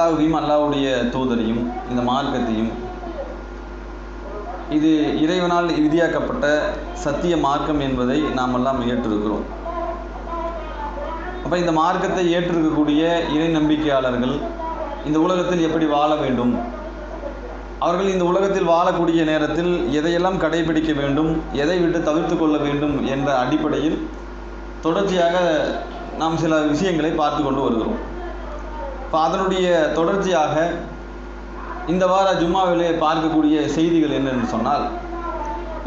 அல்லாஹ்வையும் அல்லாஹ்வுடைய தூதரையும் இந்த மார்க்கத்தையும் இது இறைவனால் விதியாக்கப்பட்ட சத்திய மார்க்கம் என்பதை நாம் எல்லாம் ஏற்றிருக்கிறோம். அப்போ இந்த மார்க்கத்தை ஏற்றிருக்கக்கூடிய இறை நம்பிக்கையாளர்கள் இந்த உலகத்தில் எப்படி வாழ வேண்டும், அவர்கள் இந்த உலகத்தில் வாழக்கூடிய நேரத்தில் எதையெல்லாம் கடைபிடிக்க வேண்டும், எதை விட்டு தவிர்த்து கொள்ள வேண்டும் என்ற அடிப்படையில் தொடர்ச்சியாக நாம் சில விஷயங்களை பார்த்து கொண்டு வருகிறோம். இப்போ அதனுடைய தொடர்ச்சியாக இந்த வார ஜும்மாவிலே பார்க்கக்கூடிய செய்திகள் என்னென்னு சொன்னால்,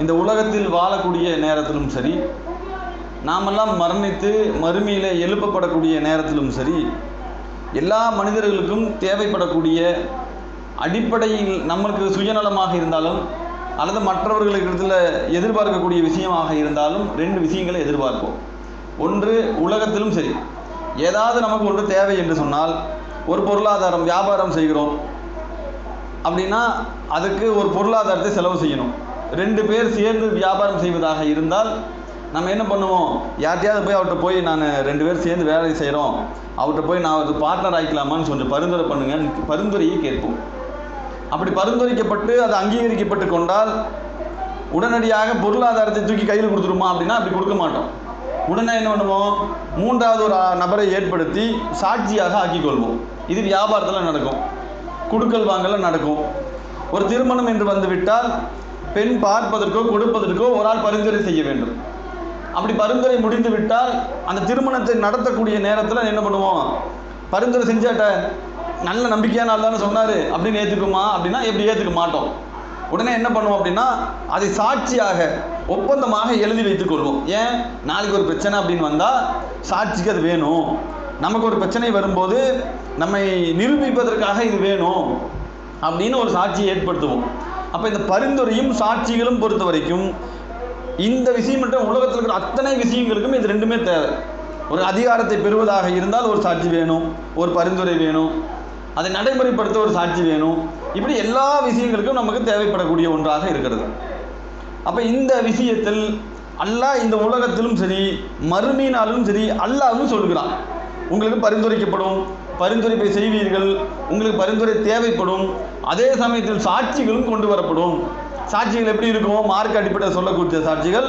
இந்த உலகத்தில் வாழக்கூடிய நேரத்திலும் சரி, நாமெல்லாம் மரணித்து மறுமையிலே எழுப்பப்படக்கூடிய நேரத்திலும் சரி, எல்லா மனிதர்களுக்கும் தேவைப்படக்கூடிய அடிப்படையில் நம்மளுக்கு சுயநலமாக இருந்தாலும் அல்லது மற்றவர்களுக்கிடத்தில் எதிர்பார்க்கக்கூடிய விஷயமாக இருந்தாலும் ரெண்டு விஷயங்களை எதிர்பார்ப்போம். ஒன்று, உலகத்திலும் சரி ஏதாவது நமக்கு ஒன்று தேவை என்று சொன்னால், ஒரு பொருளாதாரம் வியாபாரம் செய்கிறோம் அப்படின்னா அதுக்கு ஒரு பொருளாதாரத்தை செலவு செய்யணும். ரெண்டு பேர் சேர்ந்து வியாபாரம் செய்வதாக இருந்தால் நம்ம என்ன பண்ணுவோம், யார்கிட்டையாவது போய் அவர்கிட்ட போய் நான் ரெண்டு பேர் சேர்ந்து வேலை செய்கிறோம், அவர்கிட்ட போய் நான் அது பார்ட்னர் ஆகிக்கலாமான்னு கொஞ்சம் பரிந்துரை பண்ணுங்கன்னு பரிந்துரையை கேட்போம். அப்படி பரிந்துரைக்கப்பட்டு அது அங்கீகரிக்கப்பட்டு கொண்டால் உடனடியாக பொருளாதாரத்தை தூக்கி கையில் கொடுத்துருமா அப்படின்னா அப்படி கொடுக்க மாட்டோம். உடனே என்ன பண்ணுவோம், மூன்றாவது ஒரு நபரை ஏற்படுத்தி சாட்சியாக ஆக்கிக்கொள்வோம். இது வியாபாரத்தில் நடக்கும், குடுக்கல் வாங்கல நடக்கும். ஒரு திருமணம் என்று வந்துவிட்டால் பெண் பார்ப்பதற்கோ கொடுப்பதற்கோ ஒரு ஆள் பரிந்துரை செய்ய வேண்டும். அப்படி பரிந்துரை முடிந்து விட்டால் அந்த திருமணத்தை நடத்தக்கூடிய நேரத்தில் என்ன பண்ணுவோம், பரிந்துரை செஞ்சாட்ட நல்ல நம்பிக்கையான ஆள் தானே சொன்னார் அப்படின்னு ஏற்றுக்குமா அப்படின்னா எப்படி ஏற்றுக்க மாட்டோம். உடனே என்ன பண்ணுவோம் அப்படின்னா அதை சாட்சியாக ஒப்பந்தமாக எழுதி வைத்துக் கொள்வோம். ஏன், நாளைக்கு ஒரு பிரச்சனை அப்படின்னு வந்தால் சாட்சிக்கு அது வேணும். நமக்கு ஒரு பிரச்சனை வரும்போது நம்மை நிரூபிப்பதற்காக இது வேணும் அப்படின்னு ஒரு சாட்சியை ஏற்படுத்துவோம். அப்போ இந்த பரிந்துரையும் சாட்சிகளும் பொறுத்த வரைக்கும் இந்த விஷயம் மட்டும் உலகத்தில் இருக்கிற அத்தனை விஷயங்களுக்கும் இது ரெண்டுமே தேவை. ஒரு அதிகாரத்தை பெறுவதாக இருந்தால் ஒரு சாட்சி வேணும், ஒரு பரிந்துரை வேணும், அதை நடைமுறைப்படுத்த ஒரு சாட்சி வேணும். இப்படி எல்லா விஷயங்களுக்கும் நமக்கு தேவைப்படக்கூடிய ஒன்றாக இருக்கிறது. அப்போ இந்த விஷயத்தில் அல்லாஹ் இந்த உலகத்திலும் சரி மறுமையினாலும் சரி அல்லாஹ்வும் சொல்கிறான், உங்களுக்கு பரிந்துரைக்கப்படும், பரிந்துரை செய்வீர்கள், உங்களுக்கு பரிந்துரை தேவைப்படும், அதே சமயத்தில் சாட்சிகளும் கொண்டு வரப்படும். சாட்சிகள் எப்படி இருக்கும், மார்க்க அடிப்படையில் சொல்லக்கூடிய சாட்சிகள்,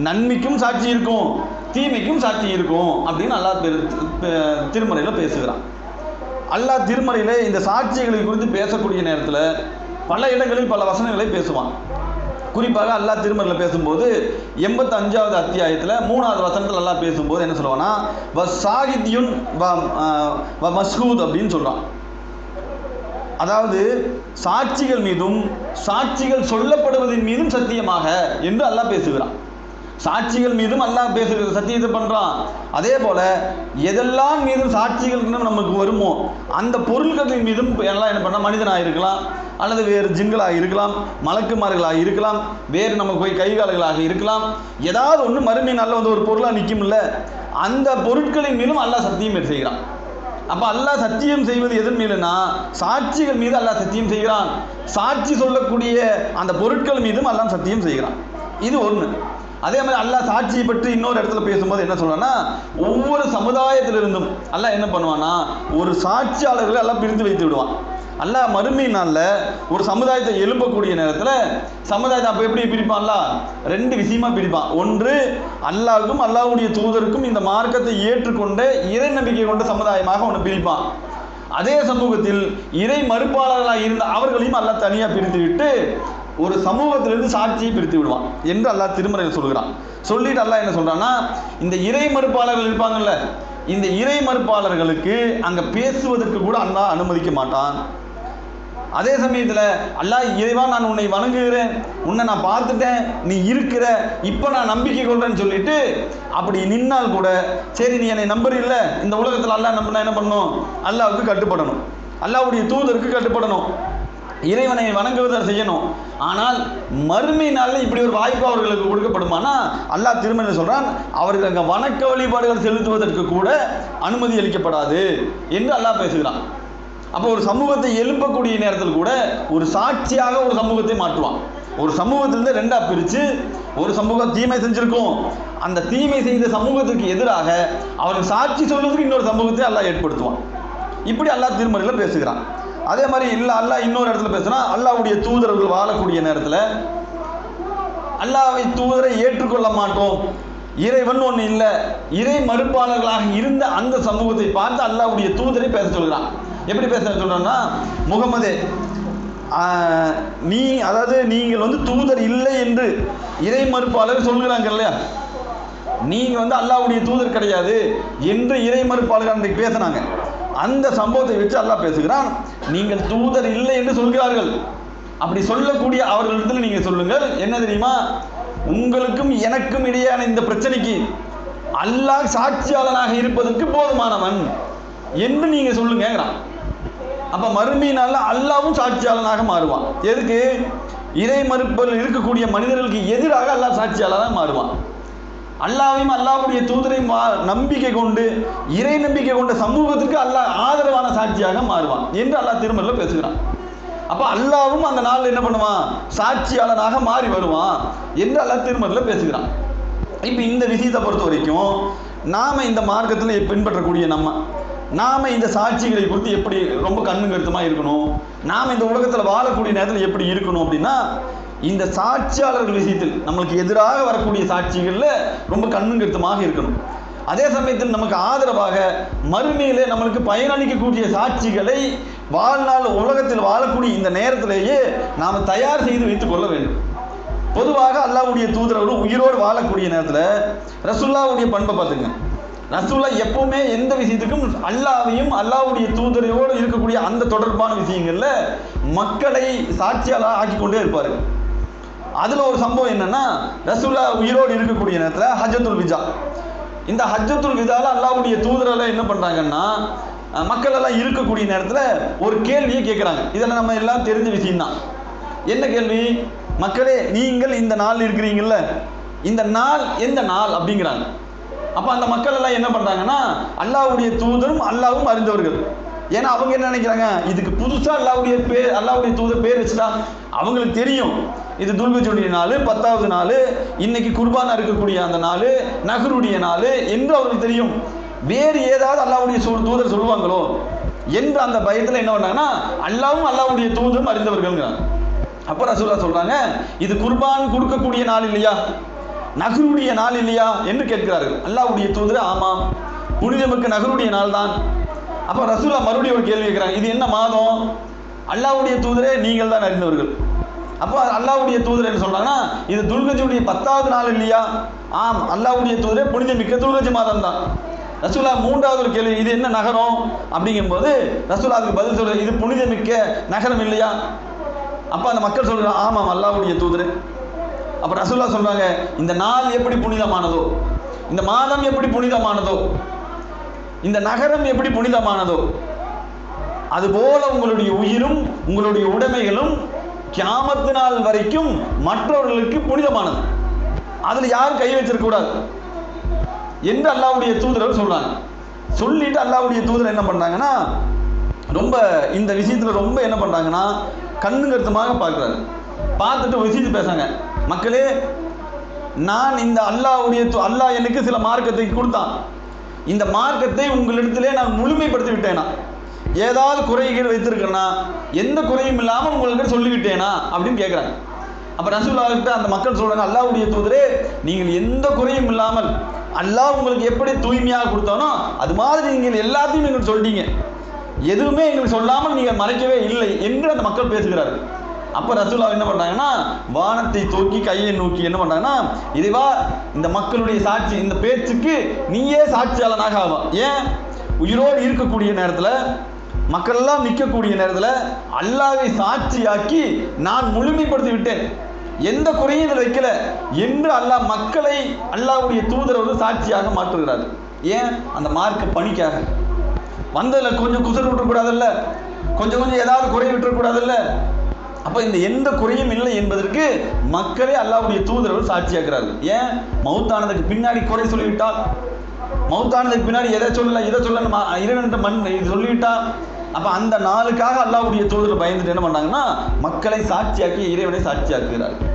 நன்மைக்கும் சாட்சி இருக்கும் தீமைக்கும் சாட்சி இருக்கும் அப்படின்னு அல்லாஹ் திருமறையில் பேசுகிறான். அல்லாஹ் திருமறையில் இந்த சாட்சிகளை குறித்து பேசக்கூடிய நேரத்தில் பல இடங்களில் பல வசனங்களை பேசுவான். குறிப்பாக அல்லாஹ் திருமறையில் பேசும்போது 85வது அத்தியாயத்தில் 3வது வசனத்தில் அல்லாஹ் பேசும்போது என்ன சொல்லுவான்னா, வ சாகித்யுன் வ மஸ்ஹூத் அப்படின்னு சொல்கிறான். அதாவது சாட்சிகள் மீதும் சாட்சிகள் சொல்லப்படுவதன் மீதும் சத்தியமாக என்று அல்லாஹ் பேசுகிறான். சாட்சிகள் மீதும் அல்லாஹ் பேசுகிற சத்தியத்தை பண்ணுறான். அதே போல எதெல்லாம் மீதும் சாட்சிகள் நமக்கு வருமோ அந்த பொருள்களின் மீதும் எல்லாம் என்ன பண்ணால், மனிதனாக இருக்கலாம் அல்லது வேறு ஜின்களாக இருக்கலாம், மலக்குமார்களாக இருக்கலாம், வேறு நமக்கு போய் கைகால்களாக இருக்கலாம், ஏதாவது ஒன்று மறுமை நாளில் வந்து ஒரு பொருளாக நிற்கும்ல, அந்த பொருட்களின் மீதும் அல்லாஹ் சத்தியம் செய்கிறான். அப்போ அல்லாஹ் சத்தியம் செய்வது எதன் மீதுனா சாட்சிகள் மீது அல்லாஹ் சத்தியம் செய்கிறான். சாட்சி சொல்லக்கூடிய அந்த பொருட்கள் மீதும் அல்லாஹ் சத்தியம் செய்கிறான். இது ஒன்று. அதே மாதிரி அல்லாஹ் சாட்சியை பற்றி இன்னொரு இடத்துல பேசும்போது என்ன சொல்றான்னா, ஒவ்வொரு சமுதாயத்திலிருந்தும் அல்லாஹ் என்ன பண்ணுவான்னா ஒரு சாட்சியாளர்களை எல்லாம் பிரித்து வைத்து விடுவான். அல்லாஹ் மறுமை நாளில் ஒரு சமுதாயத்தை எழுப்பக்கூடிய நேரத்தில் சமுதாயத்தை அப்போ எப்படி பிரிப்பான்ல, ரெண்டு விஷயமா பிரிப்பான். ஒன்று, அல்லாஹ்வுக்கும் அல்லாஹ்வுடைய தூதருக்கும் இந்த மார்க்கத்தை ஏற்றுக்கொண்ட இறை நம்பிக்கை கொண்ட சமுதாயமாக ஒன்று பிரிப்பான். அதே சமூகத்தில் இறை மறுப்பாளர்களாக இருந்த அவர்களையும் அல்லாஹ் தனியாக பிரித்து விட்டு ஒரு சமூகத்திலிருந்து சாட்சியை பிரித்து விடுவான் என்று அல்லாஹ் திருமறையில் சொல்கிறான். சொல்லிட்டு அல்லாஹ் என்ன சொல்றான்னா, இந்த இறை மறுப்பாளர்கள் இருப்பாங்கல்ல, இந்த இறை மறுப்பாளர்களுக்கு அங்கே பேசுவதற்கு கூட அல்லாஹ் அனுமதிக்க மாட்டான். அதே சமயத்தில் அல்லாஹ், இறைவா நான் உன்னை வணங்குகிறேன், உன்னை நான் பார்த்துட்டேன், நீ இருக்கிற, இப்போ நான் நம்பிக்கை கொள்றேன்னு சொல்லிட்டு அப்படி நின்னால் கூட சரி நீ என்னை நம்புறீல்ல, இந்த உலகத்தில் அல்லாஹ் நம்பினா என்ன பண்ணணும், அல்லாஹ்வுக்கு கட்டுப்படணும், அல்லாஹ்வுடைய தூதருக்கு கட்டுப்படணும், இறைவனை வணங்குவதை செய்யணும். ஆனால் மறுமை நாளில் இப்படி ஒரு வாய்ப்பு அவர்களுக்கு கொடுக்கப்படுமானா அல்லாஹ் திருமறையில் சொல்றான், அவர்கள் அங்கே வணக்க வழிபாடுகள் செலுத்துவதற்கு கூட அனுமதி அளிக்கப்படாது என்று அல்லாஹ் பேசுகிறான். அப்போ ஒரு சமூகத்தை எழுப்பக்கூடிய நேரத்தில் கூட ஒரு சாட்சியாக ஒரு சமூகத்தை மாற்றுவான். ஒரு சமூகத்திலிருந்து ரெண்டா பிரித்து ஒரு சமூகம் தீமை செஞ்சிருக்கும், அந்த தீமை செய்த சமூகத்துக்கு எதிராக அவர்கள் சாட்சி சொல்வதற்கு இன்னொரு சமூகத்தை அல்லாஹ் ஏற்படுத்துவான். இப்படி அல்லாஹ் திருமறையில் பேசுகிறான். அதே மாதிரி இல்லை அல்லாஹ் இன்னொரு இடத்துல பேசுனா, அல்லாஹ்வுடைய தூதர்கள் வாழக்கூடிய நேரத்தில் அல்லாஹ்வை தூதரை ஏற்றுக்கொள்ள மாட்டோம், இறைவன் ஒன்று இல்லை, இறை மறுப்பாளர்களாக இருந்த அந்த சமூகத்தை பார்த்து அல்லாஹ்வுடைய தூதரை பேச சொல்கிறான். எப்படி பேச சொல்றான்னா, முகமதே அதாவது நீங்கள் தூதர் இல்லை என்று இறை மறுப்பாளர் சொல்கிறாங்க இல்லையா, நீங்க அல்லாஹ்வுடைய தூதர் கிடையாது என்று இறை மறுப்பாளர்கள் அன்றைக்கு பேசினாங்க. அந்த சம்பவத்தை வச்சு அல்லாஹ் பேசுகிறான், நீங்கள் தூதர் இல்லை என்று சொல்கிறார்கள், அப்படி சொல்லக்கூடிய அவர்களிடத்தில் நீங்க சொல்லுங்கள், என்ன தெரியுமா, உங்களுக்கும் எனக்கும் இடையான இந்த பிரச்சனைக்கு அல்லாஹ் சாட்சியாளனாக இருப்பதற்கு போதுமானவன் என்று நீங்க சொல்லுங்கிறான். அப்ப மறுமையினால அல்லாஹ்வும் சாட்சியாளனாக மாறுவான். எதுக்கு? இறை மறுப்பில் இருக்கக்கூடிய மனிதர்களுக்கு எதிராக அல்லாஹ் சாட்சியாளனாக மாறுவான். அல்லாஹ்வையும் அல்லாஹ்வுடைய தூதரையும் நம்பிக்கை கொண்டு இறை நம்பிக்கை கொண்ட சமூகத்துக்கு அல்லாஹ் ஆதரவான சாட்சியாக மாறுவான் என்று அல்லாஹ் திருமறையில் பேசுகிறான். அப்ப அல்லாஹ்வும் அந்த நாள் என்ன பண்ணுவான், சாட்சியாளனாக மாறி வருவான் என்று அல்லாஹ் திருமறையில் பேசுகிறான். இப்ப இந்த விஷயத்தை பொறுத்த வரைக்கும் நாம இந்த மார்க்கத்தில் பின்பற்றக்கூடிய நாம இந்த சாட்சிகளை குறித்து எப்படி ரொம்ப கண்ணும் கருத்துமா இருக்கணும், நாம இந்த உலகத்தில் வாழக்கூடிய நேரத்தில் எப்படி இருக்கணும் அப்படின்னா, இந்த சாட்சியாளர்கள் விஷயத்தில் நம்மளுக்கு எதிராக வரக்கூடிய சாட்சிகளில் ரொம்ப கண்ணும் கருத்துமாக இருக்கணும். அதே சமயத்தில் நமக்கு ஆதரவாக மறுமையிலே நம்மளுக்கு பயனளிக்கக்கூடிய சாட்சிகளை வாழ்நாள் உலகத்தில் வாழக்கூடிய இந்த நேரத்திலேயே நாம் தயார் செய்து வைத்துக் கொள்ள வேண்டும். பொதுவாக அல்லாஹ்வுடைய தூதர்கள் உயிரோடு வாழக்கூடிய நேரத்தில் ரசூலுல்லாஹ்வுடைய பண்பை பார்த்துங்க. ரசூலுல்லாஹ் எப்பவுமே எந்த விஷயத்துக்கும் அல்லாஹ்வையும் அல்லாஹ்வுடைய தூதரையோடு இருக்கக்கூடிய அந்த தொடர்பான விஷயங்கள்ல மக்களை சாட்சியாளர் ஆக்கி கொண்டே இருப்பாரு. அதுல ஒரு சம்பவம் என்னன்னா, ரசூலுல்லாஹ் உயிரோடு இருக்கக்கூடிய நேரத்தில் ஹஜ்ஜத்துல் விதா, இந்த ஹஜ்ஜத்துல் விதால அல்லாஹ்வுடைய தூதரெல்லாம் என்ன பண்றாங்கன்னா, மக்கள் எல்லாம் இருக்கக்கூடிய நேரத்தில் ஒரு கேள்வியை கேட்குறாங்க. இதெல்லாம் நம்ம எல்லாம் தெரிஞ்ச விஷயம்தான். என்ன கேள்வி? மக்களே, நீங்கள் இந்த நாள் இருக்கிறீங்கல்ல, இந்த நாள் எந்த நாள் அப்படிங்கிறாங்க. அப்ப அந்த மக்கள் எல்லாம் என்ன பண்றாங்கன்னா, அல்லாஹ்வுடைய தூதரும் அல்லாஹ்வும் அறிந்தவர்கள். ஏன்னா அவங்க என்ன நினைக்கிறாங்க, இதுக்கு புதுசா அல்லாஹ்வுடைய தூதர் பேர் வச்சுட்டா அவங்களுக்கு தெரியும், இது துல்ஹஜ்ஜுடைய நாள், 10வது நாள், இன்னைக்கு குர்பானா இருக்கக்கூடிய அந்த நாள், நஹ்ருடைய நாள் என்று அவங்களுக்கு தெரியும். வேறு ஏதாவது அல்லாஹ்வுடைய தூதர் சொல்லுவாங்களோ என்று அந்த பயத்தில் என்ன பண்ணாங்கன்னா, அல்லாஹ்வும் அல்லாஹ்வுடைய தூதரும் அறிந்தவர்கள்ங்கிறாங்க. அப்ப ரசூலுல்லாஹ் சொல்றாங்க, இது குர்பான் கொடுக்கக்கூடிய நாள் இல்லையா, நஹ்ருடைய நாள் இல்லையா என்று கேட்கிறார்கள். அல்லாஹ்வுடைய தூதர் ஆமாம், புனிதமிக்க நஹ்ருடைய நாள் தான். அப்ப ரசூலுல்லாஹ் மறுபடியும் ஒரு கேள்வி கேட்கிறாங்க, இது என்ன மாதம்? அல்லாஹ்வுடைய தூதரே நீங்கள் தான் அறிந்தவர்கள். அப்போ அல்லாஹ்வுடைய தூதர் என்ன சொல்றாங்கன்னா, இது துல்ஹஜ்ஜுடைய 10வது நாள் இல்லையா? ஆம், அல்லாஹ்வுடைய தூதரே புனிதமிக்க துல்ஹஜ் மாதம் தான். ரசூலுல்லாஹ் மூன்றாவது ஒரு கேள்வி, இது என்ன நகரம் அப்படிங்கும்போது ரசூலுல்லாஹ் அதுக்கு பதில் சொல்ற, இது புனிதமிக்க நகரம் இல்லையா? அப்ப அந்த மக்கள் சொல்றாங்க, ஆமாம் அல்லாஹ்வுடைய தூதரே. அப்ப ரசூலுல்லாஹ் சொல்றாங்க, இந்த நாள் எப்படி புனிதமானதோ, இந்த மாதம் எப்படி புனிதமானதோ, இந்த நகரம் எப்படி புனிதமானதோ, அதுபோல உங்களுடைய உயிரும் உங்களுடைய உடைமைகளும் கியாமத்து நாள் வரைக்கும் மற்றவர்களுக்கு புனிதமானது, அதுல யாரும் கை வச்சிருக்க கூடாது என்று அல்லாஹ்வுடைய தூதர்கள் சொல்றாங்க. சொல்லிட்டு அல்லாஹ்வுடைய தூதர் என்ன பண்றாங்கன்னா, ரொம்ப இந்த விஷயத்துல ரொம்ப என்ன பண்றாங்கன்னா, கண்ணு கருத்துமாக பார்க்கிறாரு. பார்த்துட்டு ஒரு விஷயத்தை பேசாங்க, மக்களே, நான் இந்த அல்லாஹ் எனக்கு சில மார்க்கத்தை கொடுத்தான், இந்த மார்க்கத்தை உங்களிடத்திலே நான் முழுமைப்படுத்தி விட்டேனா, ஏதாவது குறைகள் வைத்திருக்கேன்னா எந்த குறையும் இல்லாமல் உங்களுக்கு சொல்லிவிட்டேனா அப்படின்னு கேட்குறாங்க. அப்போ ரசூலுல்லாஹ்கிட்ட அந்த மக்கள் சொல்றாங்க, அல்லாஹ்வுடைய தூதரே, நீங்கள் எந்த குறையும் இல்லாமல் அல்லாஹ் உங்களுக்கு எப்படி தூய்மையாக கொடுத்தானோ அது மாதிரி நீங்கள் எல்லாத்தையும் எங்களுக்கு சொல்லிட்டீங்க, எதுவுமே எங்களுக்கு சொல்லாமல் நீங்கள் மறைக்கவே இல்லை என்று அந்த மக்கள் பேசுகிறார்கள். அப்போ ரசூலுல்லாஹ் என்ன பண்ணுறாங்கன்னா, வானத்தை தூக்கி கையை நோக்கி என்ன பண்ணுறாங்கன்னா, இதுவா இந்த மக்களுடைய சாட்சி, இந்த பேச்சுக்கு நீயே சாட்சியாளனாக ஆவா. ஏன்? உயிரோடு இருக்கக்கூடிய நேரத்தில், மக்கள் எல்லாம் நிற்கக்கூடிய நேரத்தில் அல்லாஹ்வை சாட்சியாக்கி நான் முழுமைப்படுத்தி விட்டேன், எந்த குறையும் இதில் வைக்கல என்று அல்லாஹ் மக்களை அல்லாஹ்வுடைய தூதர் சாட்சியாக மாற்றுகிறார். ஏன்? அந்த மார்க்க பணிக்காக வந்ததில் கொஞ்சம் குசர் விட்டுறக்கூடாதுல்ல, கொஞ்சம் ஏதாவது குறை விட்டுறக்கூடாதுல்ல. அப்ப இந்த எந்த குறையும் இல்லை என்பதற்கு மக்களே அல்லாஹ்வுடைய தூதர்கள் சாட்சியாக்குறார்கள். ஏன்? மௌத்தானதுக்கு பின்னாடி குறை சொல்லிவிட்டால், மௌத்தானதுக்கு பின்னாடி எதை சொல்லல இதை சொல்ல இறைவன் மண் இது சொல்லிவிட்டா, அப்ப அந்த நாளுக்காக அல்லாஹ்வுடைய தூதர்கள் பயந்துட்டு என்ன பண்ணாங்கன்னா, மக்களை சாட்சியாக்கி இறைவனை சாட்சியாக்குகிறார்கள்.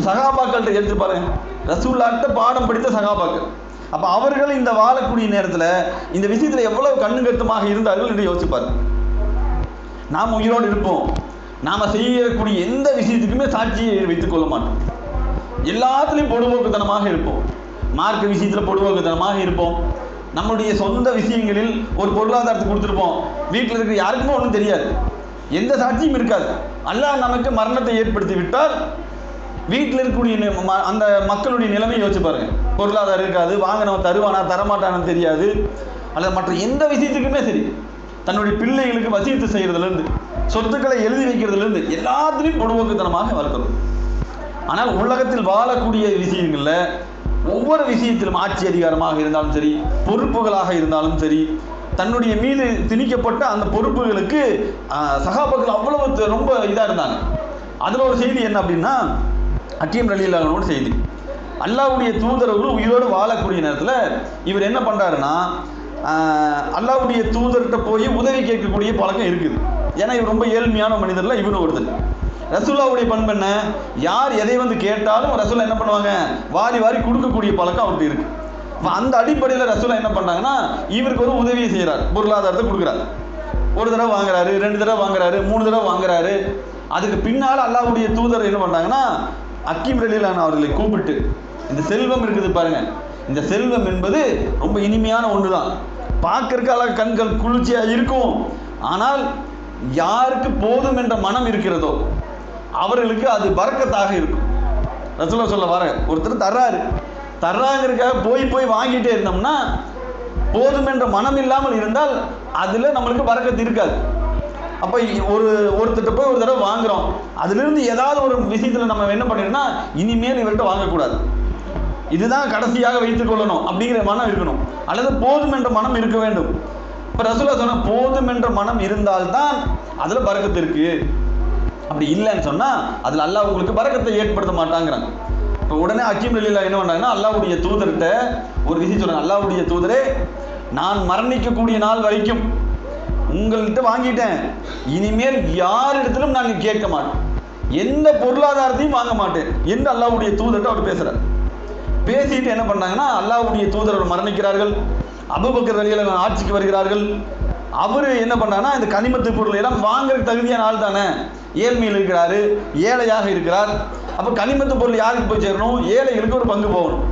சகாபாக்கள்கிட்ட எடுத்து பாருங்க, ரசூலுல்லாஹ்ட்ட பாடம் படித்த சகாபாக்கள், அப்போ அவர்கள் இந்த வாழக்கூடிய நேரத்தில் இந்த விஷயத்தில் எவ்வளவு கண்ணு கருத்துமாக இருந்தார்கள் என்று யோசிப்பார். நாம் உயிரோடு இருப்போம், நாம் செய்யக்கூடிய எந்த விஷயத்துக்குமே சாட்சியை வைத்துக் கொள்ள மாட்டோம். எல்லாத்துலேயும் பொடுபோக்குத்தனமாக இருப்போம். மார்க்க விஷயத்தில் பொடுபோக்குத்தனமாக இருப்போம். நம்முடைய சொந்த விஷயங்களில் ஒரு பொருளாதாரத்தை கொடுத்துருப்போம். வீட்டில் இருக்கிற யாருக்குமே ஒன்றும் தெரியாது, எந்த சாட்சியும் இருக்காது. அல்லாஹ் நமக்கு மரணத்தை ஏற்படுத்தி விட்டால் வீட்டில் இருக்கக்கூடிய அந்த மக்களுடைய நிலைமை யோசிச்சு பாருங்க. பொருளாதாரம் இருக்காது, வாங்கினவன் தருவானா தரமாட்டானு தெரியாது. அல்லது மற்ற எந்த விஷயத்துக்குமே சரி, தன்னுடைய பிள்ளைகளுக்கு வசியத்து செய்கிறதுலேருந்து சொத்துக்களை எழுதி வைக்கிறதுலேருந்து எல்லாத்துலேயும் பொடுபோக்குத்தனமாக வளர்க்கணும். ஆனால் உலகத்தில் வாழக்கூடிய விஷயங்களில் ஒவ்வொரு விஷயத்திலும் ஆட்சி அதிகாரமாக இருந்தாலும் சரி, பொறுப்புகளாக இருந்தாலும் சரி, தன்னுடைய மீது திணிக்கப்பட்ட அந்த பொறுப்புகளுக்கு சகாபாக்கள் அவ்வளவு ரொம்ப இதாக இருந்தாங்க. அதில் ஒரு செய்தி என்ன அப்படின்னா, ஹக்கீம் ரலியல்லாஹு செய்தி. அல்லாஹ்வுடைய தூதர்கள் உயிரோடு வாழக்கூடிய நேரத்தில் இவர் என்ன பண்ணுறாருன்னா, அல்லாஹ்வுடைய தூதர்கிட்ட போய் உதவி கேட்கக்கூடிய பழக்கம் இருக்குது. ஏன்னா இவர் ரொம்ப ஏழ்மையான மனிதர்ல இவரும் ஒருத்தர். ரசூலுல்லாஹ்வுடைய பண்பு என்ன, யார் எதை வந்து கேட்டாலும் ரசூலுல்லாஹ் என்ன பண்ணுவாங்க, வாரி வாரி கொடுக்கக்கூடிய பழக்கம் அவர்கிட்ட இருக்கு. அந்த அடிப்படையில் ரசூலுல்லாஹ் என்ன பண்ணுறாங்கன்னா, இவருக்கு ஒரு உதவியை செய்கிறார், பொருளாதாரத்தை கொடுக்குறாரு. ஒரு தடவை வாங்குறாரு, 2 தடவை வாங்குறாரு, 3 தடவை வாங்குறாரு. அதுக்கு பின்னால் அல்லாஹ்வுடைய தூதர் என்ன பண்ணுறாங்கன்னா, ஹக்கீம் ரலியல்லாஹு அவர்களை கூப்பிட்டு, இந்த செல்வம் இருக்குது பாருங்க, இந்த செல்வம் என்பது ரொம்ப இனிமையான ஒன்று தான், பார்க்கறதுக்கு அழகாக கண்கள் குளிர்ச்சியாக இருக்கும். ஆனால் யாருக்கு போதும் என்ற மனம் இருக்கிறதோ அவர்களுக்கு அது பரக்கத்தாக இருக்கும். ரசூலுல்லாஹ் சொல்ல வர ஒருத்தர் தர்றாங்கிறதுக்காக போய் வாங்கிட்டே இருந்தோம்னா, போதும் என்ற மனம் இல்லாமல் இருந்தால் அதில் நம்மளுக்கு பரக்கத்து இருக்காது. அப்போ ஒருத்தட்ட போய் ஒரு தடவை வாங்குறோம், அதிலிருந்து ஏதாவது ஒரு விஷயத்தில் நம்ம என்ன பண்ணிடணும்னா, இனிமேல் இவர்கிட்ட வாங்கக்கூடாது, இதுதான் கடைசியாக வைத்துக் கொள்ளணும் அப்படிங்கிற மனம் இருக்கணும். அல்லது போதும் என்ற மனம் இருக்க வேண்டும். இப்போ ரசூலுல்லாஹ் சொன்ன போதும் என்ற மனம் இருந்தால்தான் அதில் பரக்கத்து இருக்கு. அப்படி இல்லைன்னு சொன்னால் அதில் அல்லாஹ் உங்களுக்கு பரக்கத்தை ஏற்படுத்த மாட்டாங்கிறாங்க. இப்போ உடனே ஹக்கீம் ரலியல்லாஹு என்ன பண்ணாங்கன்னா, அல்லாஹ்வுடைய தூதர்கிட்ட ஒரு விஷயம் சொல்றாங்க. அல்லாஹ்வுடைய தூதரே, நான் மரணிக்கக்கூடிய நாள் வரைக்கும் உங்கள்கிட்ட வாங்கிட்டேன், இனிமேல் யாரிடத்திலும் நாங்கள் கேட்க மாட்டோம், எந்த பொருளாதாரத்தையும் வாங்க மாட்டேன் என்று அல்லாஹ்வுடைய தூதர்கிட்ட அவர் பேசுகிறார். பேசிட்டு என்ன பண்ணாங்கன்னா, அல்லாஹ்வுடைய தூதர் மரணிக்கிறார்கள், அபூபக்கர் ரலியல்லாஹு ஆட்சிக்கு வருகிறார்கள். அவர் என்ன பண்ணாங்கன்னா, இந்த கனிமத்து பொருள் எல்லாம் வாங்குறதுக்கு தகுதியான ஆள் தானே, ஏழ்மையில் இருக்கிறாரு, ஏழையாக இருக்கிறார். அப்போ கனிமத்து பொருள் யாருக்கு போய் சேரணும், ஏழைகளுக்கு ஒரு பங்கு போகணும்.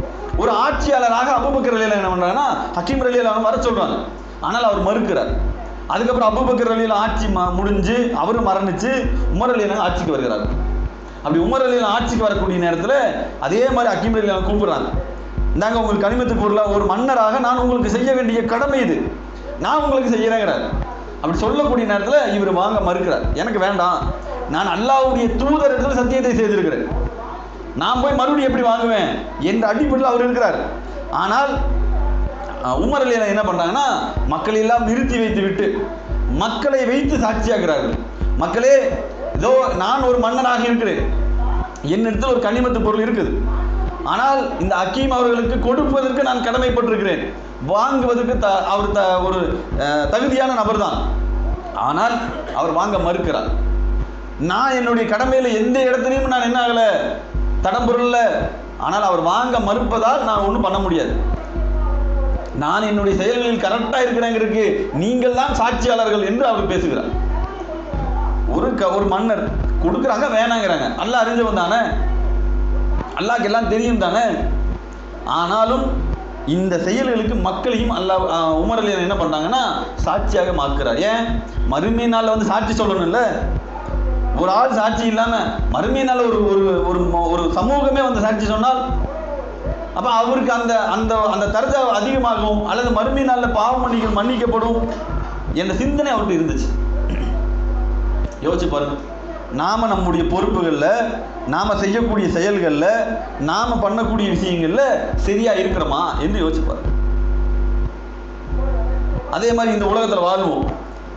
ஒரு ஆட்சியாளராக அபூபக்கர் ரலியல்லாஹு என்ன பண்ணுறாங்கன்னா, ஹக்கீம் ரலியல்லாஹு வர சொல்கிறாங்க. ஆனால் அவர் மறுக்கிறார். அதுக்கப்புறம் அபூபக்கர் ரலியல்லாஹு ஆட்சி முடிஞ்சு அவர் மரணிச்சு உமர் ரலியல்லாஹு ஆட்சிக்கு வருகிறார். அப்படி உமர் ரலியல்லாஹு ஆட்சிக்கு வரக்கூடிய நேரத்தில் அதே மாதிரி ஹக்கீம் ரலியல்லாஹு கூப்பிடுறாங்க, இந்தாங்க உங்களுக்கு கனிமத்து பொருளாக ஒரு மன்னராக நான் உங்களுக்கு செய்ய வேண்டிய கடமை இது, நான் உங்களுக்கு செய்கிறேங்கிறார். அப்படி சொல்லக்கூடிய நேரத்தில் இவர் வாங்க மறுக்கிறார். எனக்கு வேண்டாம், நான் அல்லாஹ்வுடைய தூதரிடத்தில் சத்தியத்தை செய்திருக்கிறேன், நான் போய் மறுபடியும் எப்படி வாங்குவேன் என்ற அடிப்படையில் அவர் இருக்கிறார். ஆனால் உமர் ரலியல்லாஹு என்ன பண்ணுறாங்கன்னா, மக்களை எல்லாம் நிறுத்தி வைத்து விட்டு மக்களை வைத்து சாட்சியாகிறார்கள். மக்களே, இதோ நான் ஒரு மன்னனாக இருக்கிறேன், என்னிடத்தில் ஒரு கனிமத்து பொருள் இருக்குது, ஆனால் இந்த ஹக்கீம் அவர்களுக்கு கொடுப்பதற்கு நான் கடமைப்பட்டிருக்கிறேன், வாங்குவதற்கு அவர் ஒரு தகுதியான நபர் தான், ஆனால் அவர் வாங்க மறுக்கிறார். நான் என்னுடைய கடமையில் எந்த இடத்துலையும் நான் என்ன ஆகலை, தடம் பொருள்ல, ஆனால் அவர் வாங்க மறுப்பதால் நான் ஒன்றும் பண்ண முடியாது, நான் என்னுடைய செயல்களில் கரெக்டாக இருக்கிறேங்கிறதுக்கு நீங்கள் தான் சாட்சியாளர்கள் என்று அவர் பேசுகிறார். ஒரு மன்னர் கொடுக்குறாங்க, வேணாங்கிறாங்க, அல்லாஹ் அறிஞ்சவன் தானே, அல்லாஹ்க்கு எல்லாம் தெரியும் தானே. ஆனாலும் இந்த செயல்களுக்கு மக்களையும் அல்லாஹ் உமர் ரலியல்லாஹு என்ன பண்ணுறாங்கன்னா சாட்சியாக மாக்குறார். ஏன், மறுமை நாளில் வந்து சாட்சி சொல்லணும்ல, ஒரு ஆள் சாட்சி இல்லாமல் மறுமை நாளில் ஒரு சமூகமே வந்து சாட்சி சொன்னால் அப்போ அவருக்கு அந்த அந்த அந்த தர்ஜா அதிகமாகும், அல்லது மறுமை நாளில் பாவம் மன்னிக்கப்படும் என்ற சிந்தனை அவருக்கு இருந்துச்சு. யோசிச்சு பாருங்க, நாம் நம்முடைய பொறுப்புகளில், நாம் செய்யக்கூடிய செயல்களில், நாம் பண்ணக்கூடிய விஷயங்களில் சரியாக இருக்கிறோமா என்று யோசிப்பார். அதே மாதிரி இந்த உலகத்தில் வாழ்வோம்,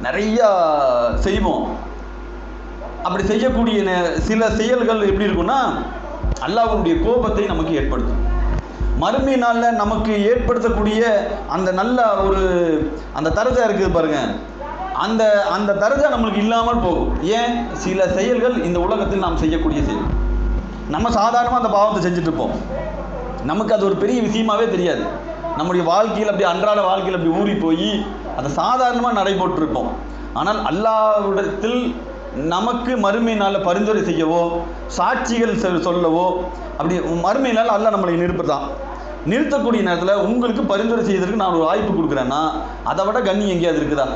நிறையா செய்வோம். அப்படி செய்யக்கூடிய சில செயல்கள் எப்படி இருக்குன்னா, அல்லாஹ்வுடைய கோபத்தை நமக்கு ஏற்படுத்தும். மறுமை நாளில் நமக்கு ஏற்படுத்தக்கூடிய அந்த நல்ல அந்த தரஜா இருக்குது பாருங்க, அந்த அந்த தரஜா நம்மளுக்கு இல்லாமல் போகும். ஏன், சில செயல்கள் இந்த உலகத்தில் நாம் செய்யக்கூடிய செயல், நம்ம சாதாரணமாக அந்த பாவத்தை செஞ்சுட்டு இருப்போம், நமக்கு அது ஒரு பெரிய விஷயமாவே தெரியாது. நம்முடைய வாழ்க்கையில் அப்படி அன்றாட வாழ்க்கையில் அப்படி ஊறி போய் அதை சாதாரணமாக நடைபெற்றிருப்போம். ஆனால் அல்லாஹ்விடத்தில் நமக்கு மறுமை நாளில் பரிந்துரை செய்யவோ சாட்சிகள் சொல்லவோ அப்படி மறுமை நாள் அல்லாஹ் நம்மளை நிறுத்துதான். நிறுத்தக்கூடிய நேரத்தில் உங்களுக்கு பரிந்துரை செய்வதற்கு நான் ஒரு வாய்ப்பு கொடுக்குறேன்னா அதை விட கண்ணியம் எங்கேயாவது இருக்குதா?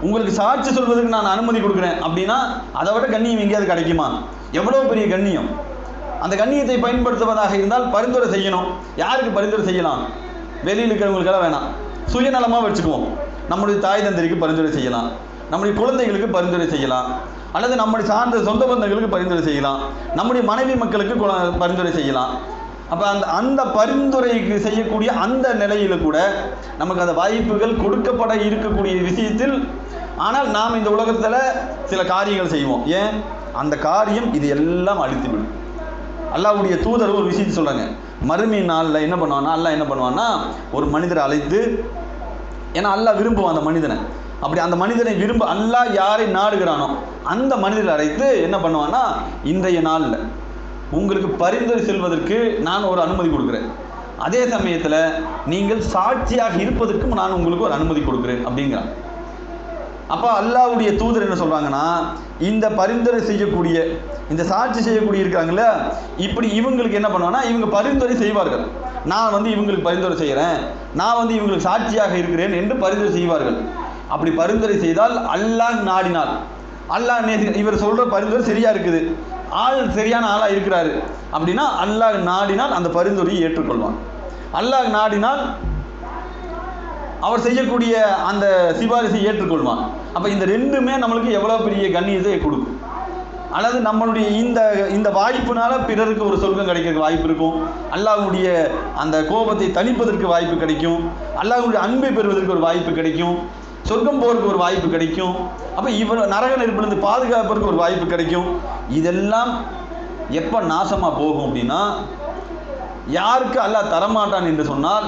உங்களுக்கு சாட்சி சொல்வதற்கு நான் அனுமதி கொடுக்குறேன் அப்படின்னா அதை விட கண்ணியம் எங்கேயாவது கிடைக்குமா? எவ்வளோ பெரிய கண்ணியம்! அந்த கண்ணியத்தை பயன்படுத்துவதாக இருந்தால் பரிந்துரை செய்யணும். யாருக்கு பரிந்துரை செய்யலாம்? வெளியில் இருக்கிறவங்களுக்கெல்லாம் வேணாம், சுயநலமாக வச்சுக்குவோம். நம்முடைய தாய் தந்தைக்கு பரிந்துரை செய்யலாம், நம்முடைய குழந்தைகளுக்கு பரிந்துரை செய்யலாம், அல்லது நம்முடைய சார்ந்த சொந்த பந்தங்களுக்கு பரிந்துரை செய்யலாம், நம்முடைய மனைவி மக்களுக்கு பரிந்துரை செய்யலாம். அப்போ அந்த பரிந்துரைக்கு செய்யக்கூடிய அந்த நிலையில் கூட நமக்கு அந்த வாய்ப்புகள் கொடுக்கப்பட இருக்கக்கூடிய விஷயத்தில், ஆனால் நாம் இந்த உலகத்தில் சில காரியங்கள் செய்வோம். ஏன்? அந்த காரியம் இது எல்லாம் அழித்துவிடும். அல்லாஹ்வுடைய தூதர் ஒரு விஷயத்தை சொல்கிறாங்க. மறுமை நாளில் என்ன பண்ணுவான்னா, அல்லாஹ் என்ன பண்ணுவான்னா, ஒரு மனிதரை அழைத்து, ஏன்னா அல்லாஹ் விரும்புவான் அந்த மனிதனை. அப்படி அந்த மனிதனை அல்லாஹ் யாரை நாடுகிறானோ அந்த மனிதரை அழைத்து என்ன பண்ணுவான்னா, இன்றைய நாளில் உங்களுக்கு பரிந்துரை செல்வதற்கு நான் ஒரு அனுமதி கொடுக்குறேன், அதே சமயத்தில் நீங்கள் சாட்சியாக இருப்பதற்கும் நான் உங்களுக்கு ஒரு அனுமதி கொடுக்குறேன் அப்படிங்கிறான். அப்போ அல்லாஹ்வுடைய தூதர் என்ன சொல்கிறாங்கன்னா, இந்த பரிந்துரை செய்யக்கூடிய இந்த சாட்சி செய்யக்கூடிய இருக்காங்கல்ல, இப்படி இவங்களுக்கு என்ன பண்ணுவாங்கன்னா, இவங்க பரிந்துரை செய்வார்கள். நான் இவங்களுக்கு பரிந்துரை செய்கிறேன், நான் இவங்களுக்கு சாட்சியாக இருக்கிறேன் என்று பரிந்துரை செய்வார்கள். அப்படி பரிந்துரை செய்தால் அல்லாஹ் நாடினால், அல்லாஹ் இவர் சொல்கிற பரிந்துரை சரியாக இருக்குது, ஆள் சரியான ஆளாக இருக்கிறாரு அப்படின்னா அல்லாஹ் நாடினால் அந்த பரிந்துரையை ஏற்றுக்கொள்வான். அல்லாஹ் நாடினால் அவர் செய்யக்கூடிய அந்த சிபாரிசை ஏற்றுக்கொள்வான். அப்போ இந்த ரெண்டுமே நம்மளுக்கு எவ்வளோ பெரிய கண்ணியத்தை கொடுக்கும். அல்லது நம்மளுடைய இந்த வாய்ப்புனால பிறருக்கு ஒரு சொர்க்கம் கிடைக்கிறதுக்கு வாய்ப்பு இருக்கும், அல்லாஹ்வுடைய அந்த கோபத்தை தணிப்பதற்கு வாய்ப்பு கிடைக்கும், அல்லாஹ்வுடைய அன்பை பெறுவதற்கு ஒரு வாய்ப்பு கிடைக்கும், சொர்க்கம் போகிறதுக்கு ஒரு வாய்ப்பு கிடைக்கும். அப்போ நரக நெருப்பிலிருந்து பாதுகாப்பதற்கு ஒரு வாய்ப்பு கிடைக்கும். இதெல்லாம் எப்போ நாசமாக போகும் அப்படின்னா, யாருக்கு அல்லாஹ் தரமாட்டான் என்று சொன்னால்,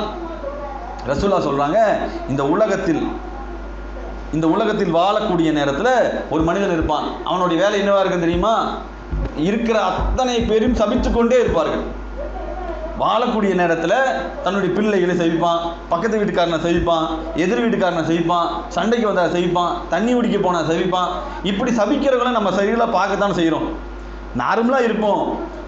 ரசூலுல்லாஹ் சொல்கிறாங்க, இந்த உலகத்தில் வாழக்கூடிய நேரத்தில் ஒரு மனிதன் இருப்பான். அவனுடைய வேலை என்னவா இருக்குன்னு தெரியுமா? இருக்கிற அத்தனை பேரும் சபித்து கொண்டே இருப்பார்கள். வாழக்கூடிய நேரத்தில் தன்னுடைய பிள்ளைகளை செவிப்பான், பக்கத்து வீட்டுக்காரனை செவிப்பான், எதிர் வீட்டுக்காரனை செவிப்பான், சண்டைக்கு வந்தால் செவிப்பான், தண்ணி குடிக்க போனால் செவிப்பான். இப்படி சபிக்கிறவங்களை நம்ம சரியில் பார்க்கத்தான் செய்கிறோம். நார்மலாக இருப்போம்,